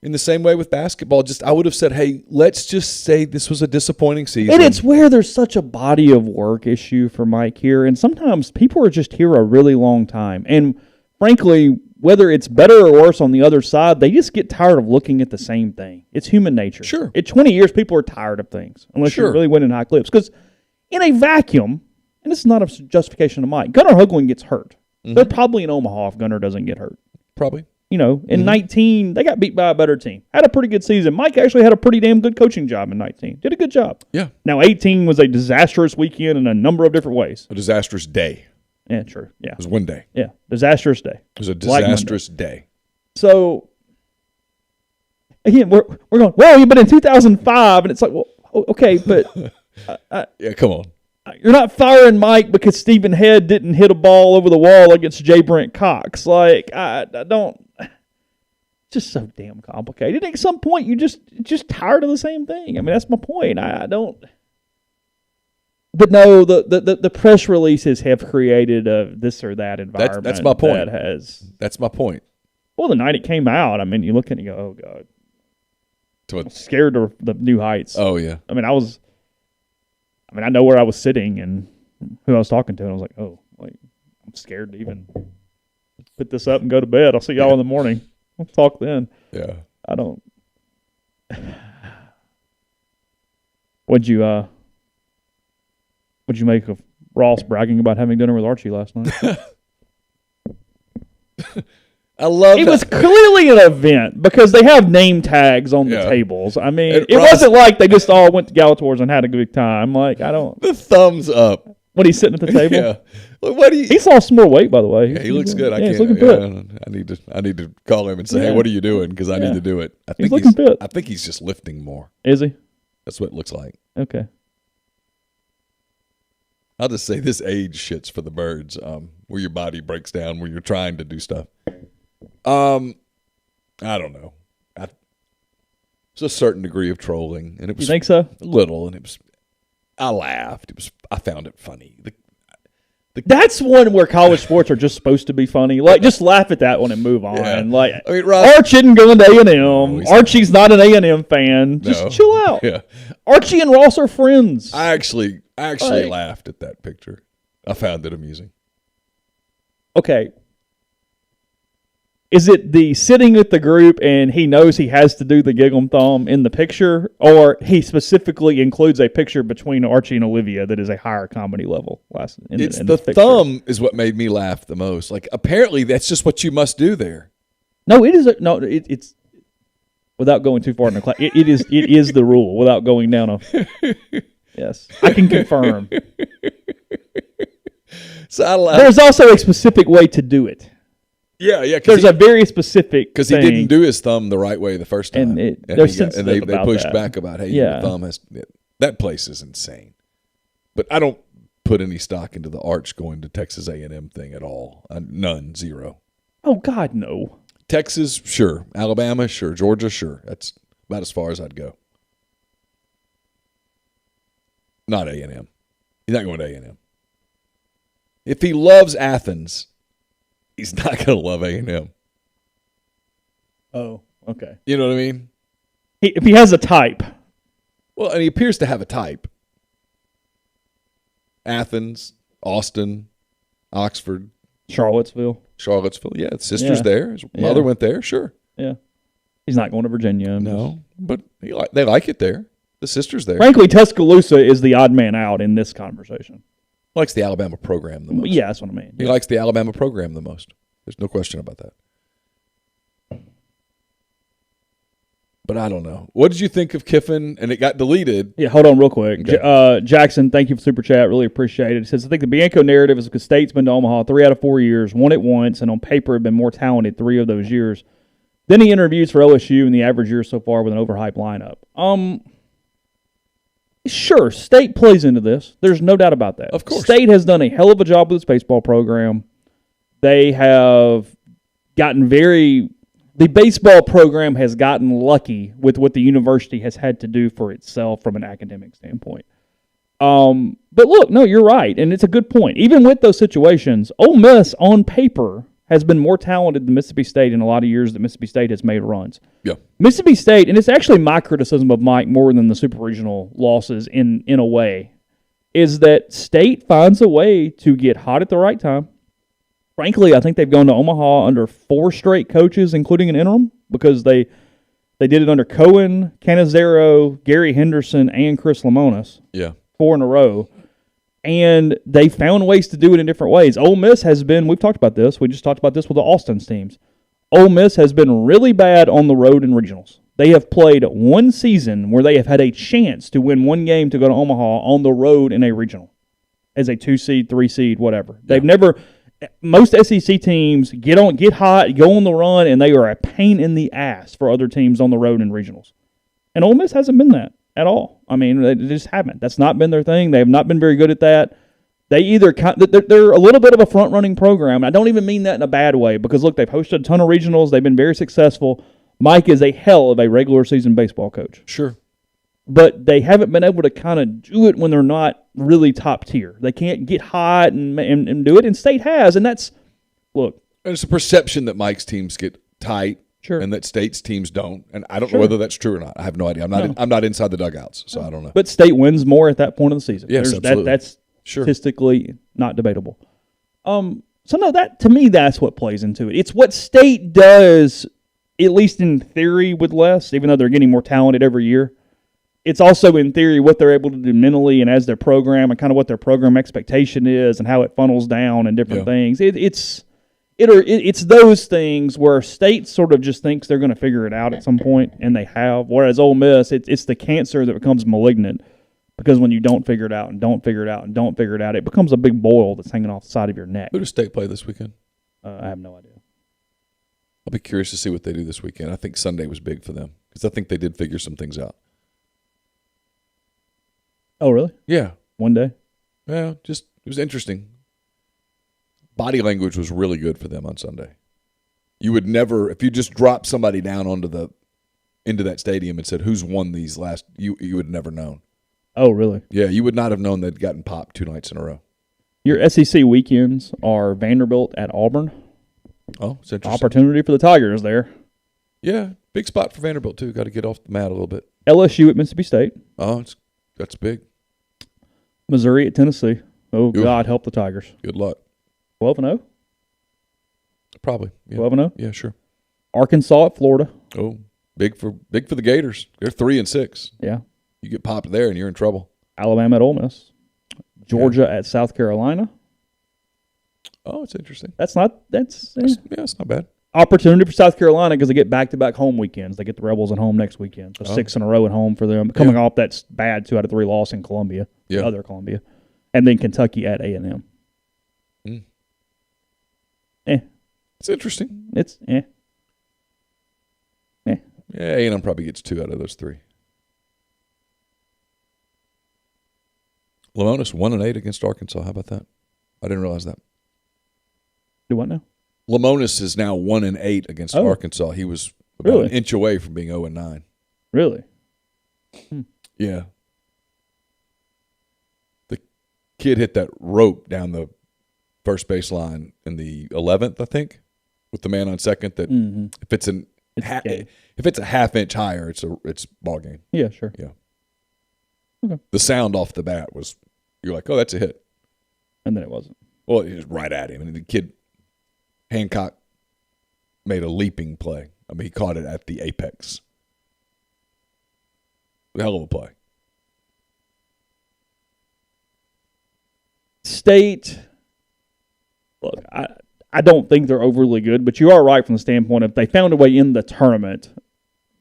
In the same way with basketball, I would have said, hey, let's just say this was a disappointing season. And it's where there's such a body of work issue for Mike here. And sometimes people are just here a really long time. And frankly, whether it's better or worse on the other side, they just get tired of looking at the same thing. It's human nature. Sure. In 20 years, people are tired of things unless you're really winning high clips. Because in a vacuum, and this is not a justification of Mike, Gunnar Hoagland gets hurt. Mm-hmm. They're probably in Omaha if Gunnar doesn't get hurt. Probably. In 19, they got beat by a better team. Had a pretty good season. Mike actually had a pretty damn good coaching job in 19. Did a good job. Yeah. Now, 18 was a disastrous weekend in a number of different ways. A disastrous day. Yeah, true. Yeah. It was one day. Yeah. Disastrous day. It was a disastrous day. So, again, we're going, well, but in 2005, and it's like, well, okay, but. Yeah, come on. You're not firing Mike because Stephen Head didn't hit a ball over the wall against J. Brent Cox. Like, I don't. It's just so damn complicated. At some point, you're just tired of the same thing. I mean, that's my point. I don't. But no, the press releases have created a this or that environment. That's my point. That's my point. Well, the night it came out, I mean, you look at it and you go, oh, God. I'm scared of the new heights. Oh, yeah. I mean, I know where I was sitting and who I was talking to, and I was like, oh, I'm scared to even put this up and go to bed. I'll see y'all in the morning. We'll talk then. Yeah. I don't. What'd you make of Ross bragging about having dinner with Archie last night? I love it. Was clearly an event because they have name tags on the tables. I mean, it wasn't like they just all went to Galatore's and had a good time. Like, I don't. The thumbs up. When he's sitting at the table? Yeah. What do you? He's lost some more weight, by the way. Yeah, he looks good. I can't. He's looking fit. I need to call him and say, hey, what are you doing? Because I need to do it. I think he's looking fit. I think he's just lifting more. Is he? That's what it looks like. Okay. I'll just say this age shits for the birds, where your body breaks down, where you're trying to do stuff. I don't know. It's a certain degree of trolling, and it was. You think so? A little, and it was. I laughed. I found it funny. That's one where college sports are just supposed to be funny. Like, just laugh at that one and move on. Yeah. Like, I mean, Ross, Archie isn't going to A&M. Archie's not an A&M fan. Just chill out. Yeah. Archie and Ross are friends. I actually laughed at that picture. I found it amusing. Okay. Is it the sitting with the group and he knows he has to do the giggle thumb in the picture, or he specifically includes a picture between Archie and Olivia that is a higher comedy level? It's the thumb is what made me laugh the most. Like, apparently that's just what you must do there. No, it is. It's without going too far in the class. It is the rule without going down a. Yes, I can confirm. So I laughed. There's also a specific way to do it. Yeah. There's a very specific because he didn't do his thumb the right way the first time, and they pushed back about, hey, your thumb has that place is insane. But I don't put any stock into the Arch going to Texas A&M thing at all. None, zero. Oh God, no. Texas, sure. Alabama, sure. Georgia, sure. about as far as I'd go. Not A&M. He's not going to A&M. If he loves Athens, he's not going to love A&M. Oh, okay. You know what I mean? If he has a type. Well, and he appears to have a type. Athens, Austin, Oxford, Charlottesville. Yeah, his sister's there. His mother went there, sure. Yeah. He's not going to Virginia. No, but they like it there. The sister's there. Frankly, Tuscaloosa is the odd man out in this conversation. Likes the Alabama program the most. Yeah, that's what I mean. He likes the Alabama program the most. There's no question about that. But I don't know. What did you think of Kiffin? And it got deleted. Yeah, hold on real quick. Okay. Jackson, thank you for Super Chat. Really appreciate it. He says, I think the Bianco narrative is because State's been to Omaha 3 out of 4 years, won it once, and on paper have been more talented 3 of those years. Then he interviews for LSU in the average year so far with an overhyped lineup. Sure, State plays into this. There's no doubt about that. Of course. State has done a hell of a job with its baseball program. They have gotten the baseball program has gotten lucky with what the university has had to do for itself from an academic standpoint. But look, no, you're right, and it's a good point. Even with those situations, Ole Miss on paper has been more talented than Mississippi State in a lot of years that Mississippi State has made runs. Yeah. Mississippi State, and it's actually my criticism of Mike more than the super regional losses in a way, is that State finds a way to get hot at the right time. Frankly, I think they've gone to Omaha under 4 straight coaches, including an interim, because they did it under Cohen, Canizero, Gary Henderson, and Chris Lemonis. Yeah. 4 in a row. And they found ways to do it in different ways. Ole Miss has been, we've talked about this, we just talked about this with the Austin's teams. Ole Miss has been really bad on the road in regionals. They have played one season where they have had a chance to win one game to go to Omaha on the road in a regional as a 2 seed, 3 seed, whatever. They've never... Most SEC teams get hot, go on the run, and they are a pain in the ass for other teams on the road in regionals. And Ole Miss hasn't been that at all. I mean, they just haven't. That's not been their thing. They have not been very good at that. They're a little bit of a front-running program. I don't even mean that in a bad way because, look, they've hosted a ton of regionals. They've been very successful. Mike is a hell of a regular season baseball coach. Sure. But they haven't been able to kind of do it when they're not really top tier. They can't get hot and do it, and State has, and that's, look. And it's a perception that Mike's teams get tight Sure. and that State's teams don't, and I don't know whether that's true or not. I have no idea. I'm not inside the dugouts, so I don't know. But State wins more at that point of the season. Yes, absolutely. That's statistically not debatable. So, no, that to me, that's what plays into it. It's what State does, at least in theory, with less, even though they're getting more talented every year. It's also, in theory, what they're able to do mentally and as their program and kind of what their program expectation is and how it funnels down and different things. It's those things where State sort of just thinks they're going to figure it out at some point, and they have. Whereas Ole Miss, it's the cancer that becomes malignant because when you don't figure it out and don't figure it out and don't figure it out, it becomes a big boil that's hanging off the side of your neck. Who does State play this weekend? I have no idea. I'll be curious to see what they do this weekend. I think Sunday was big for them because I think they did figure some things out. Oh, really? Yeah. One day? Yeah, it was interesting. Body language was really good for them on Sunday. You would never, if you just dropped somebody down into that stadium and said, who's won these last, you would have never known. Oh, really? Yeah, you would not have known they'd gotten popped 2 nights in a row. Your SEC weekends are Vanderbilt at Auburn. Oh, it's interesting. Opportunity for the Tigers there. Yeah, big spot for Vanderbilt, too. Got to get off the mat a little bit. LSU at Mississippi State. Oh, that's big. Missouri at Tennessee. Oh, Ooh. God, help the Tigers. Good luck. 12-0? Probably. Yeah. 12-0? Yeah, sure. Arkansas at Florida. Oh, big for the Gators. They're 3-6. Yeah. You get popped there and you're in trouble. Alabama at Ole Miss. Georgia at South Carolina. Oh, it's interesting. That's not it's not bad. Opportunity for South Carolina because they get back-to-back home weekends. They get the Rebels at home next weekend. So 6 in a row at home for them. Coming off that's bad 2 out of 3 loss in Columbia. Yeah. Other Columbia. And then Kentucky at A&M. It's interesting. It's Yeah, A&M probably gets 2 out of those 3. Lemonis 1-8 against Arkansas. How about that? I didn't realize that. Do what now? Lemonis is now 1-8 against Arkansas. He was about an inch away from being 0-9. Really? Yeah. The kid hit that rope down the first base line in the 11th, I think, with the man on second. That if it's a half inch higher, it's ball game. Yeah, sure. Yeah. Okay. The sound off the bat was, you're like, oh, that's a hit. And then it wasn't. Well, it was right at him. And the kid, Hancock, made a leaping play. I mean, he caught it at the apex. A hell of a play. State, look, I don't think they're overly good, but you are right from the standpoint of if they found a way in the tournament,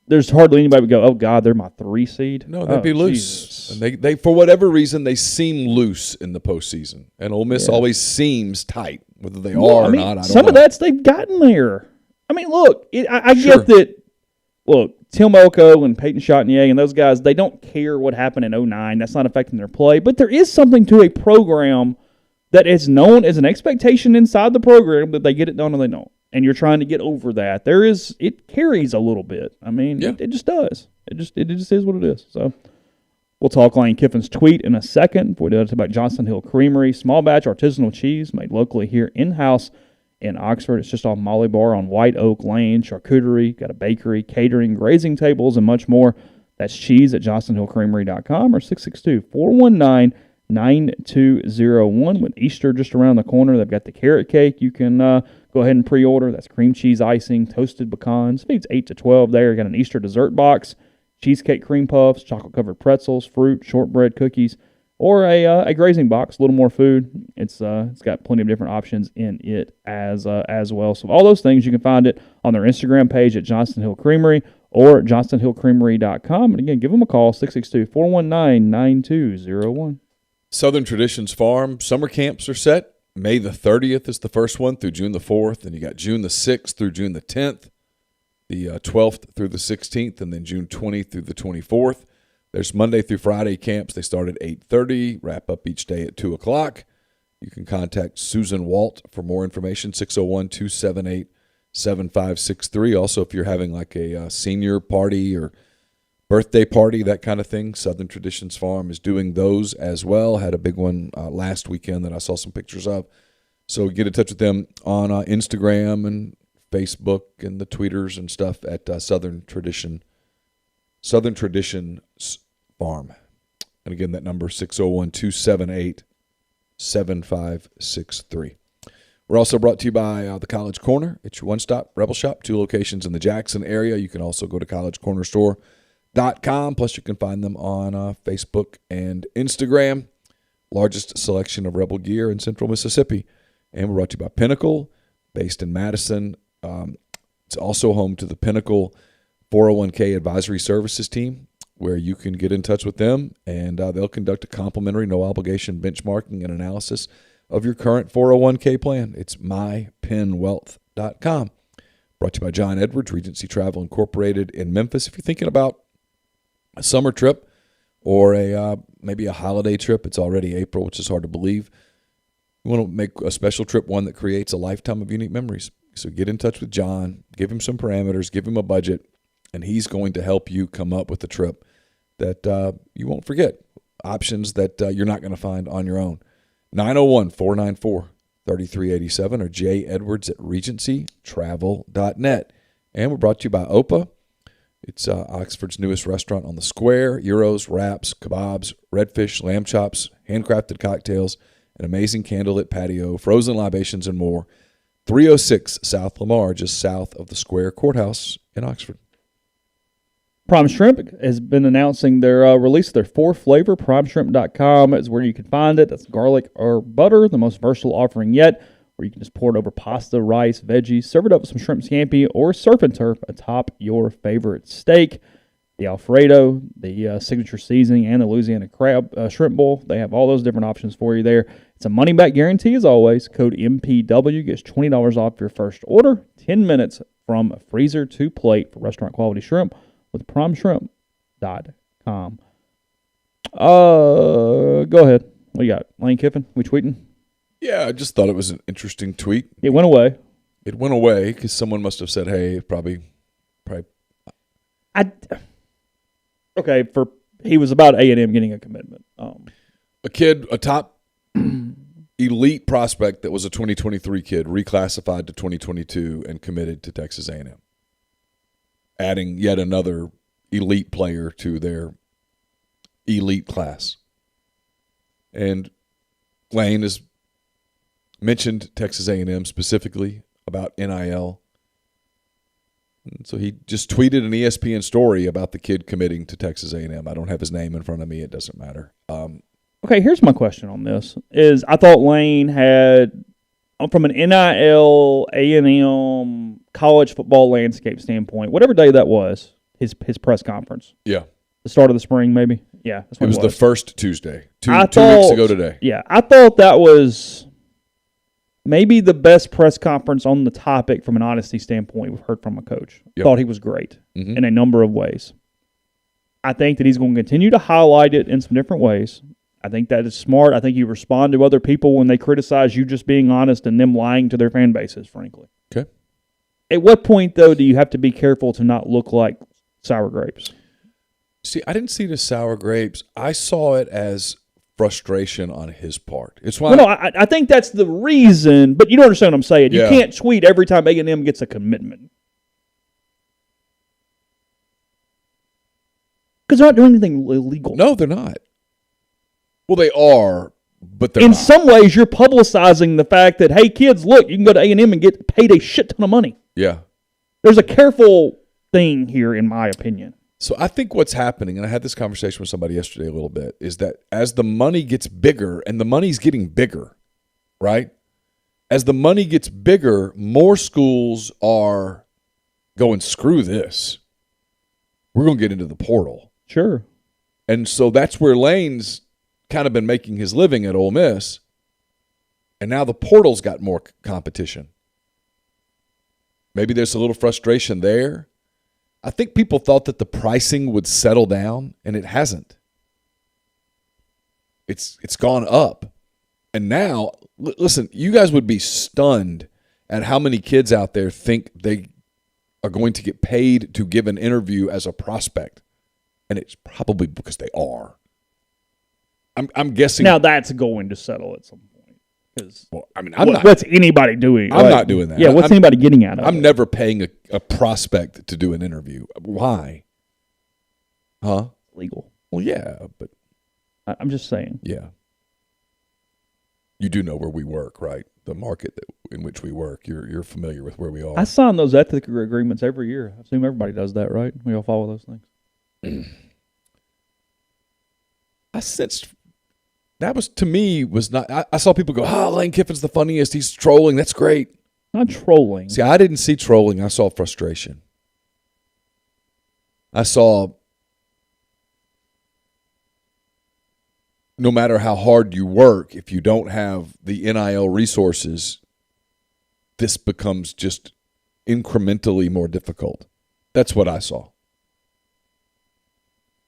there's hardly anybody would go, oh, God, they're my 3 seed. No, they'd be loose. And they for whatever reason, they seem loose in the postseason. And Ole Miss always seems tight, whether they are or not. I don't know. Some of that's they've gotten there. I mean, look, I get that. Look, Tim Elko and Peyton Chatinier and those guys, they don't care what happened in 2009. That's not affecting their play. But there is something to a program that is known as an expectation inside the program that they get it done or they don't. And you're trying to get over that. It carries a little bit. I mean, it just does. It just is what it is. So we'll talk Lane Kiffin's tweet in a second. We'll talk about Johnston Hill Creamery, small batch artisanal cheese made locally here in-house in Oxford. It's just off Molly Bar on White Oak Lane. Charcuterie, got a bakery, catering, grazing tables, and much more. That's cheese at johnstonhillcreamery.com or 662-419-9201. With Easter just around the corner, they've got the carrot cake. You can go ahead and pre-order. That's cream cheese icing, toasted pecans. Feeds 8 to 12 there. Got an Easter dessert box, cheesecake cream puffs, chocolate-covered pretzels, fruit, shortbread cookies, or a grazing box, a little more food. It's got plenty of different options in it as well. So all those things, you can find it on their Instagram page at Johnston Hill Creamery or johnstonhillcreamery.com. And again, give them a call, 662-419-9201. Southern Traditions Farm summer camps are set. May the 30th is the first one through June the 4th. And you got June the 6th through June the 10th, the 12th through the 16th, and then June 20th through the 24th. There's Monday through Friday camps. They start at 8:30, wrap up each day at 2 o'clock. You can contact Susan Walt for more information, 601-278-7563. Also, if you're having like a senior party or birthday party, that kind of thing, Southern Traditions Farm is doing those as well. Had a big one last weekend that I saw some pictures of. So get in touch with them on Instagram and Facebook and the tweeters and stuff at Southern Traditions Farm. And again, that number 601-278-7563. We're also brought to you by the College Corner. It's your one-stop Rebel Shop, 2 locations in the Jackson area. You can also go to collegecornerstore.com. Plus, you can find them on Facebook and Instagram. Largest selection of Rebel gear in Central Mississippi. And we're brought to you by Pinnacle, based in Madison. It's also home to the Pinnacle 401k advisory services team, where you can get in touch with them, and they'll conduct a complimentary, no-obligation benchmarking and analysis of your current 401k plan. It's mypinwealth.com. Brought to you by John Edwards, Regency Travel Incorporated in Memphis. If you're thinking about a summer trip or maybe a holiday trip, it's already April, which is hard to believe. You want to make a special trip, one that creates a lifetime of unique memories. So get in touch with John, give him some parameters, give him a budget, and he's going to help you come up with a trip that you won't forget. Options that you're not going to find on your own. 901-494-3387 or jedwards@regencytravel.net. And we're brought to you by Opa. It's Oxford's newest restaurant on the square. Gyros, wraps, kebabs, redfish, lamb chops, handcrafted cocktails, an amazing candlelit patio, frozen libations, and more. 306 South Lamar, just south of the Square Courthouse in Oxford. Prime Shrimp has been announcing their release of their 4th flavor. PrimeShrimp.com is where you can find it. That's garlic or butter, the most versatile offering yet, where you can just pour it over pasta, rice, veggies, serve it up with some shrimp scampi or surf and turf atop your favorite steak. The Alfredo, the signature seasoning, and the Louisiana crab shrimp bowl. They have all those different options for you there. It's a money-back guarantee as always. Code MPW gets $20 off your first order. 10 minutes from freezer to plate for restaurant-quality shrimp with PrimeShrimp.com. Go ahead. What you got? Lane Kiffin, we tweeting? Yeah, I just thought it was an interesting tweet. It went away. It went away because someone must have said, hey, probably. Okay, he was about A&M getting a commitment. A top elite prospect that was a 2023 kid reclassified to 2022 and committed to Texas A&M, adding yet another elite player to their elite class. And Lane has mentioned Texas A&M specifically about NIL. So he just tweeted an ESPN story about the kid committing to Texas A&M. I don't have his name in front of me. It doesn't matter. Okay, here's my question on this. I thought Lane had, from an NIL, A&M, college football landscape standpoint, whatever day that was, his press conference. Yeah. The start of the spring, maybe? Yeah. That's it was the first Tuesday, two weeks ago today. Yeah, I thought that was maybe the best press conference on the topic from an honesty standpoint we've heard from a coach. Yep. Thought he was great in a number of ways. I think that he's going to continue to highlight it in some different ways. I think that is smart. I think you respond to other people when they criticize you just being honest and them lying to their fan bases, frankly. Okay. At what point, though, do you have to be careful to not look like sour grapes? See, I didn't see it as sour grapes. I saw it as frustration on his part. It's why. I think that's the reason, but you don't understand what I'm saying. You can't tweet every time A&M gets a commitment. Because they're not doing anything illegal. No, they're not. Well, they are, but they're in not. some ways, you're publicizing the fact that, hey, kids, look, you can go to A&M and get paid a shit ton of money. Yeah. There's a careful thing here, in my opinion. So I think what's happening, and I had this conversation with somebody yesterday a little bit, is that as the money gets bigger, and the money's getting bigger, right? As the money gets bigger, more schools are going, screw this. We're going to get into the portal. Sure. And so that's where Lane's kind of been making his living at Ole Miss. And now the portal's got more competition. Maybe there's a little frustration there. I think people thought that the pricing would settle down, and it hasn't. It's gone up. And now, listen, you guys would be stunned at how many kids out there think they are going to get paid to give an interview as a prospect. And it's probably because they are. I'm guessing. Now that's going to settle at some point. Well, I mean, what's anybody doing? I'm not doing that. Yeah, what's anybody getting out of it? I'm never paying a prospect to do an interview. Why? Huh? Legal. Well, yeah, but I'm just saying. Yeah. You do know where we work, right? The market in which we work. You're familiar with where we are. I sign those ethics agreements every year. I assume everybody does that, right? We all follow those things. I sensed that was, to me, was not. I saw people go, Lane Kiffin's the funniest. He's trolling. That's great. Not trolling. See, I didn't see trolling. I saw frustration. I saw no matter how hard you work, if you don't have the NIL resources, this becomes just incrementally more difficult. That's what I saw.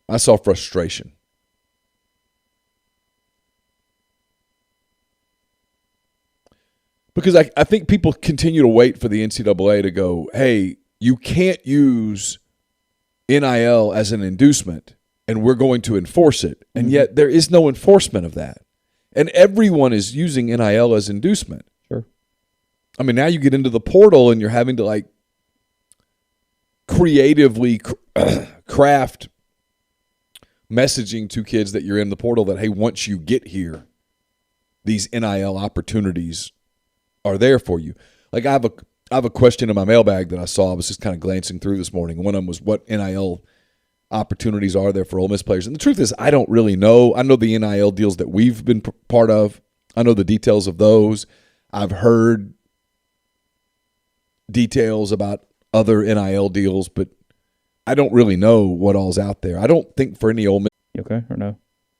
I saw frustration. Because I think people continue to wait for the NCAA to go, hey, you can't use NIL as an inducement, and we're going to enforce it. And yet there is no enforcement of that. And everyone is using NIL as inducement. Sure. I mean, now you get into the portal and you're having to creatively craft messaging to kids that you're in the portal that, hey, once you get here, these NIL opportunities are there for you. I have a question in my mailbag that I saw. I was just kind of glancing through this morning. One of them was, what NIL opportunities are there for Ole Miss players? And the truth is, I don't really know. I know the NIL deals that we've been part of. I know the details of those. I've heard details about other NIL deals, but I don't really know what all's out there. I don't think for any Ole Miss. You okay or no?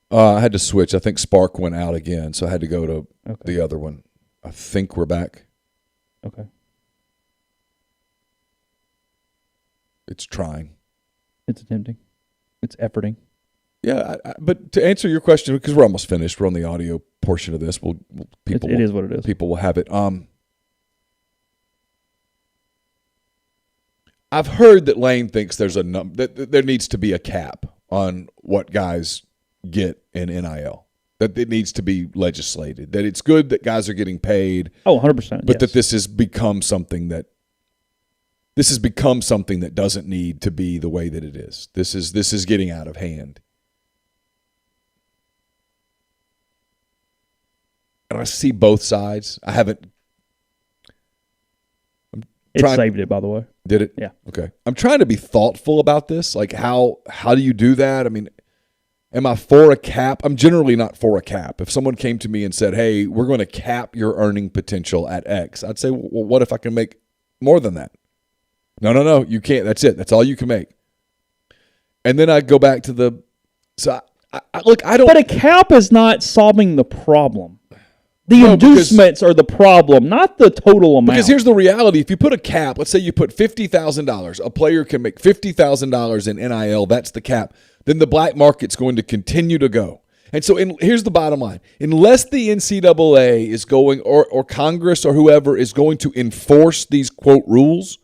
I had to switch. I think Spark went out again, so I had to go to the other one. I think we're back. Okay. It's trying. It's attempting. It's efforting. Yeah, but to answer your question, because we're almost finished, we're on the audio portion of this. It is what it is. People will have it. I've heard that Lane thinks there's that there needs to be a cap on what guys get in NIL. That it needs to be legislated. That it's good that guys are getting paid. Oh, 100%. But that this has become something that doesn't need to be the way that it is. This is getting out of hand. And I see both sides. I haven't. It saved it, by the way. Did it? Yeah. Okay. I'm trying to be thoughtful about this. Like how do you do that? I mean, am I for a cap? I'm generally not for a cap. If someone came to me and said, "Hey, we're going to cap your earning potential at X," I'd say, "Well, what if I can make more than that?" No, you can't. That's it. That's all you can make. And then I go back to the. So I don't. But a cap is not solving the problem. The inducements are the problem, not the total amount. Because here's the reality: if you put a cap, let's say you put $50,000, a player can make $50,000 in NIL. That's the cap. Then the black market's going to continue to go. And so here's the bottom line. Unless the NCAA is going, or Congress or whoever is going to enforce these, quote, rules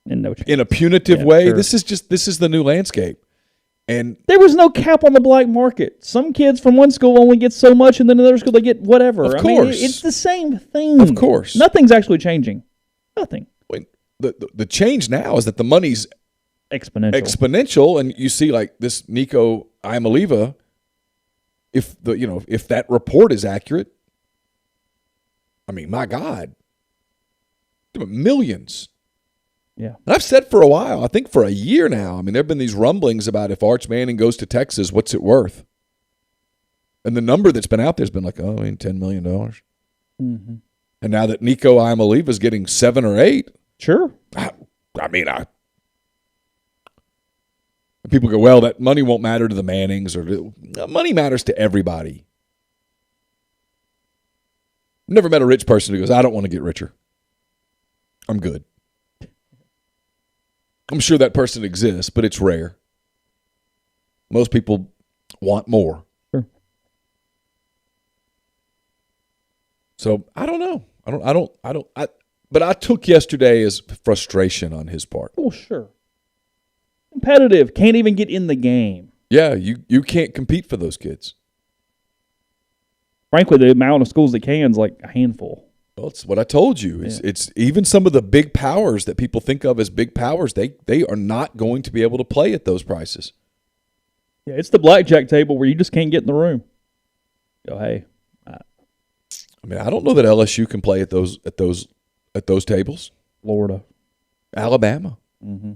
in a punitive way, sure. This is the new landscape. And there was no cap on the black market. Some kids from one school only get so much, and then another school they get whatever. Of course. I mean, it's the same thing. Of course. Nothing's actually changing. Nothing. The change now is that the money's exponential, and you see like this Nico Iamaleava, if that report is accurate, I mean, my God, millions. Yeah. And I've said for a while, I think for a year now, I mean, there have been these rumblings about if Arch Manning goes to Texas, what's it worth? And the number that's been out there has been like, $10 million. Mm-hmm. And now that Nico Iamaleava is getting 7 or 8. Sure. People go, well, that money won't matter to the Mannings. Money matters to everybody. I've never met a rich person who goes, I don't want to get richer. I'm good. I'm sure that person exists, but it's rare. Most people want more. Sure. So I don't know. But I took yesterday as frustration on his part. Oh, sure. Competitive. Can't even get in the game. Yeah, you can't compete for those kids. Frankly, the amount of schools that can is like a handful. Well, it's what I told you. It's even some of the big powers that people think of as big powers, they are not going to be able to play at those prices. Yeah, it's the blackjack table where you just can't get in the room. Go, hey. I mean, I don't know that LSU can play at those tables. Florida. Alabama. Mm-hmm.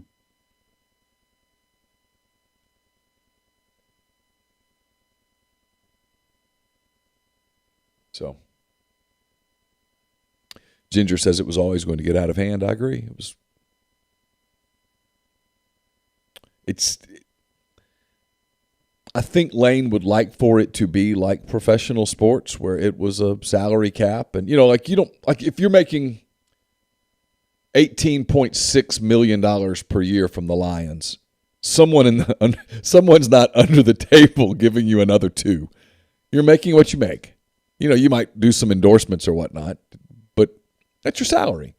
So Ginger says it was always going to get out of hand. I agree. I think Lane would like for it to be like professional sports where it was a salary cap. And, if you're making $18.6 million per year from the Lions, someone's not under the table giving you another $2 million. You're making what you make. You might do some endorsements or whatnot, but that's your salary.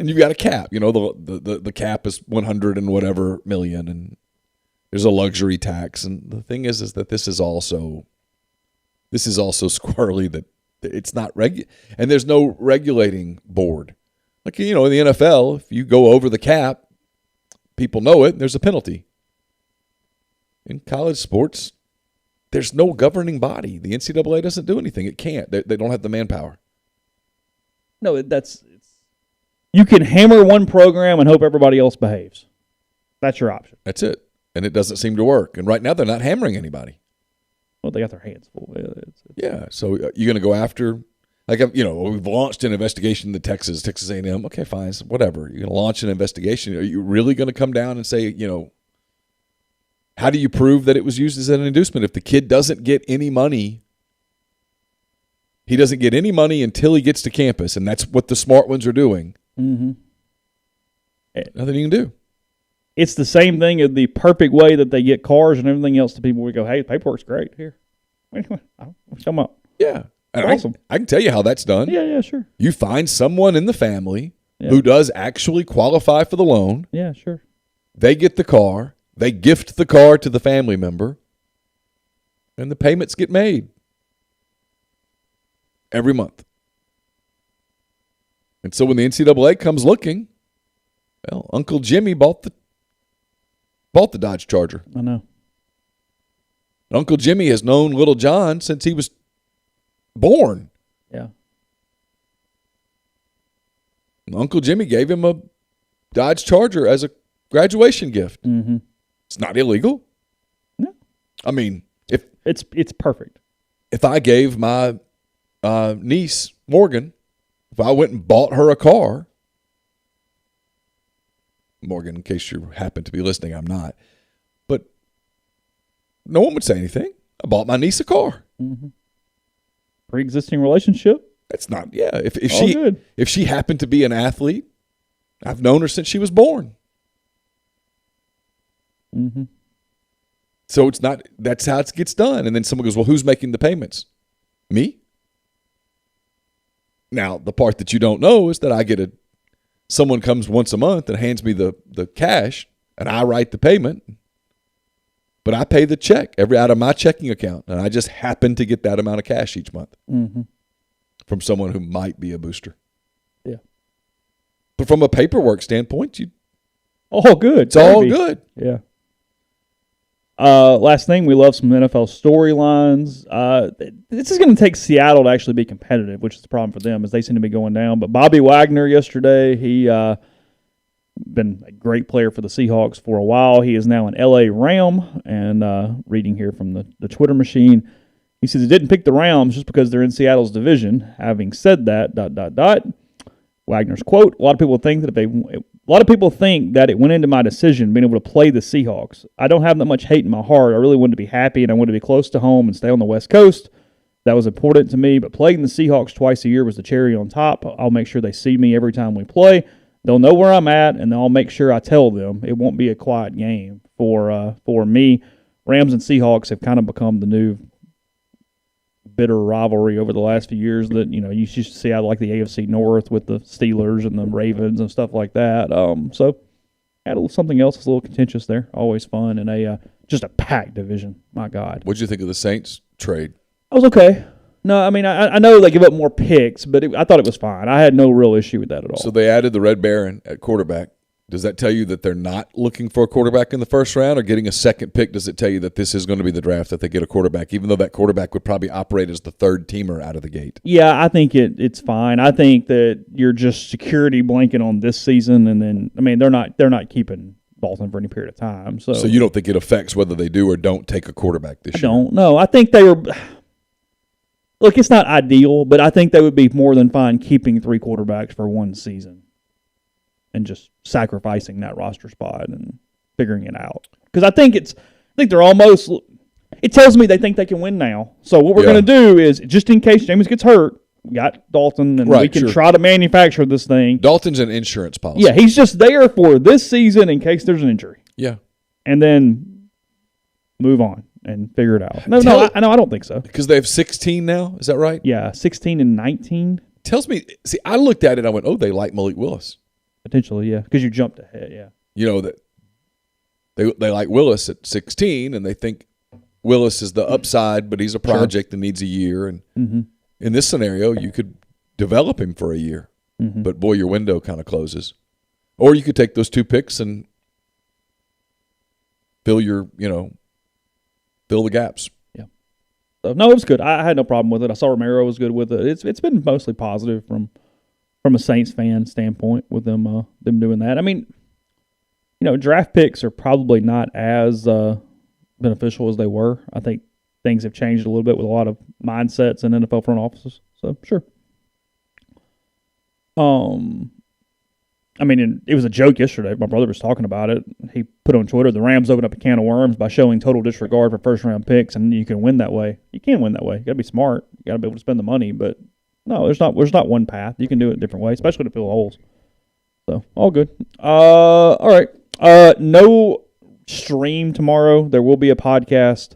And you've got a cap. The cap is 100 and whatever million, and there's a luxury tax. And the thing is that this is also squirrely that it's not and there's no regulating board. Like, in the NFL, if you go over the cap, people know it, and there's a penalty. In college sports, there's no governing body. The NCAA doesn't do anything. It can't. They don't have the manpower. No, you can hammer one program and hope everybody else behaves. That's your option. That's it. And it doesn't seem to work. And right now they're not hammering anybody. Well, they got their hands full. Yeah. So you're going to go after, we've launched an investigation into Texas A&M. Okay, fine. So whatever. You're going to launch an investigation. Are you really going to come down and say, how do you prove that it was used as an inducement? If the kid doesn't get any money, he doesn't get any money until he gets to campus, and that's what the smart ones are doing. Mm-hmm. Nothing you can do. It's the same thing in the perfect way that they get cars and everything else to people. We go, hey, paperwork's great. Here. Come up. Yeah. Awesome. I can tell you how that's done. Yeah, sure. You find someone in the family who does actually qualify for the loan. Yeah, sure. They get the car. They gift the car to the family member. And the payments get made every month. And so when the NCAA comes looking, well, Uncle Jimmy bought the Dodge Charger. I know. Uncle Jimmy has known Little John since he was born. Yeah. Uncle Jimmy gave him a Dodge Charger as a graduation gift. Mm-hmm. It's not illegal. No. I mean, if it's perfect. If I gave my niece Morgan, if I went and bought her a car, Morgan, in case you happen to be listening, I'm not, but no one would say anything. I bought my niece a car. Mm-hmm. Pre-existing relationship. That's not, yeah. Good. If she happened to be an athlete, I've known her since she was born. Mm-hmm. So it's not, that's how it gets done. And then someone goes, well, who's making the payments? Me? Now, the part that you don't know is that I get someone comes once a month and hands me the cash, and I write the payment, but I pay the check out of my checking account, and I just happen to get that amount of cash each month from someone who might be a booster. Yeah. But from a paperwork standpoint, all good. It's all good. Yeah. Last thing, we love some NFL storylines. This is going to take Seattle to actually be competitive, which is the problem for them, as they seem to be going down. But Bobby Wagner yesterday, he been a great player for the Seahawks for a while. He is now an L.A. Ram, and reading here from the Twitter machine, he says he didn't pick the Rams just because they're in Seattle's division. Having said that, ... Wagner's quote: A lot of people think that it went into my decision being able to play the Seahawks. I don't have that much hate in my heart. I really wanted to be happy, and I wanted to be close to home and stay on the West Coast. That was important to me, but playing the Seahawks twice a year was the cherry on top. I'll make sure they see me every time we play. They'll know where I'm at, and I'll make sure I tell them. It won't be a quiet game for me. Rams and Seahawks have kind of become the new bitter rivalry over the last few years that, you used to see out like the AFC North with the Steelers and the Ravens and stuff like that. So had something else that's a little contentious there. Always fun, and just a packed division. My God. What'd you think of the Saints trade? I was okay. No, I mean, I know they give up more picks, but I thought it was fine. I had no real issue with that at all. So they added the Red Baron at quarterback. Does that tell you that they're not looking for a quarterback in the first round, or getting a second pick? Does it tell you that this is going to be the draft that they get a quarterback, even though that quarterback would probably operate as the third teamer out of the gate? Yeah, I think it's fine. I think that you're just security blanket on this season, and then they're not keeping Bolton for any period of time. So you don't think it affects whether they do or don't take a quarterback this year? I don't know. I think they were. Look, it's not ideal, but I think they would be more than fine keeping 3 quarterbacks for one season and just sacrificing that roster spot and figuring it out. Because I think they're almost. It tells me they think they can win now. So what we're going to do is, just in case James gets hurt, we got Dalton, and we can try to manufacture this thing. Dalton's an insurance policy. Yeah, he's just there for this season in case there's an injury. Yeah, and then move on and figure it out. No, I don't think so. Because they have 16 now. Is that right? Yeah, 16 and 19. Tells me. See, I looked at it. I went, oh, they like Malik Willis. Potentially, yeah, because you jumped ahead. Yeah, that they like Willis at 16, and they think Willis is the upside, but he's a project that needs a year. And in this scenario, you could develop him for a year, but boy, your window kind of closes. Or you could take those 2 picks and fill the gaps. Yeah. So no, it was good. I had no problem with it. I saw Romero was good with it. It's been mostly positive from a Saints fan standpoint with them doing that. I mean, draft picks are probably not as beneficial as they were. I think things have changed a little bit with a lot of mindsets in NFL front offices. So sure. I mean, it was a joke yesterday. My brother was talking about it. He put on Twitter, the Rams opened up a can of worms by showing total disregard for first-round picks, and you can win that way. You can't win that way. You got to be smart. You got to be able to spend the money. But no, there's not one path. You can do it a different way, especially to fill holes. So all good. All right. No stream tomorrow. There will be a podcast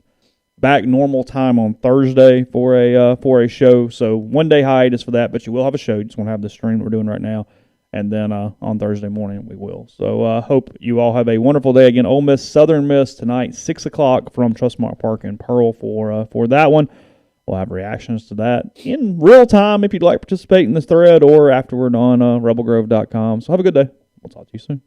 back normal time on Thursday for a show. So 1 day hiatus for that, but you will have a show. You just won't have the stream we're doing right now. And then on Thursday morning we will. So hope you all have a wonderful day. Again, Ole Miss, Southern Miss tonight, 6 o'clock from Trustmark Park in Pearl for that one. We'll have reactions to that in real time if you'd like to participate in this thread or afterward on rebelgrove.com. So have a good day. We'll talk to you soon.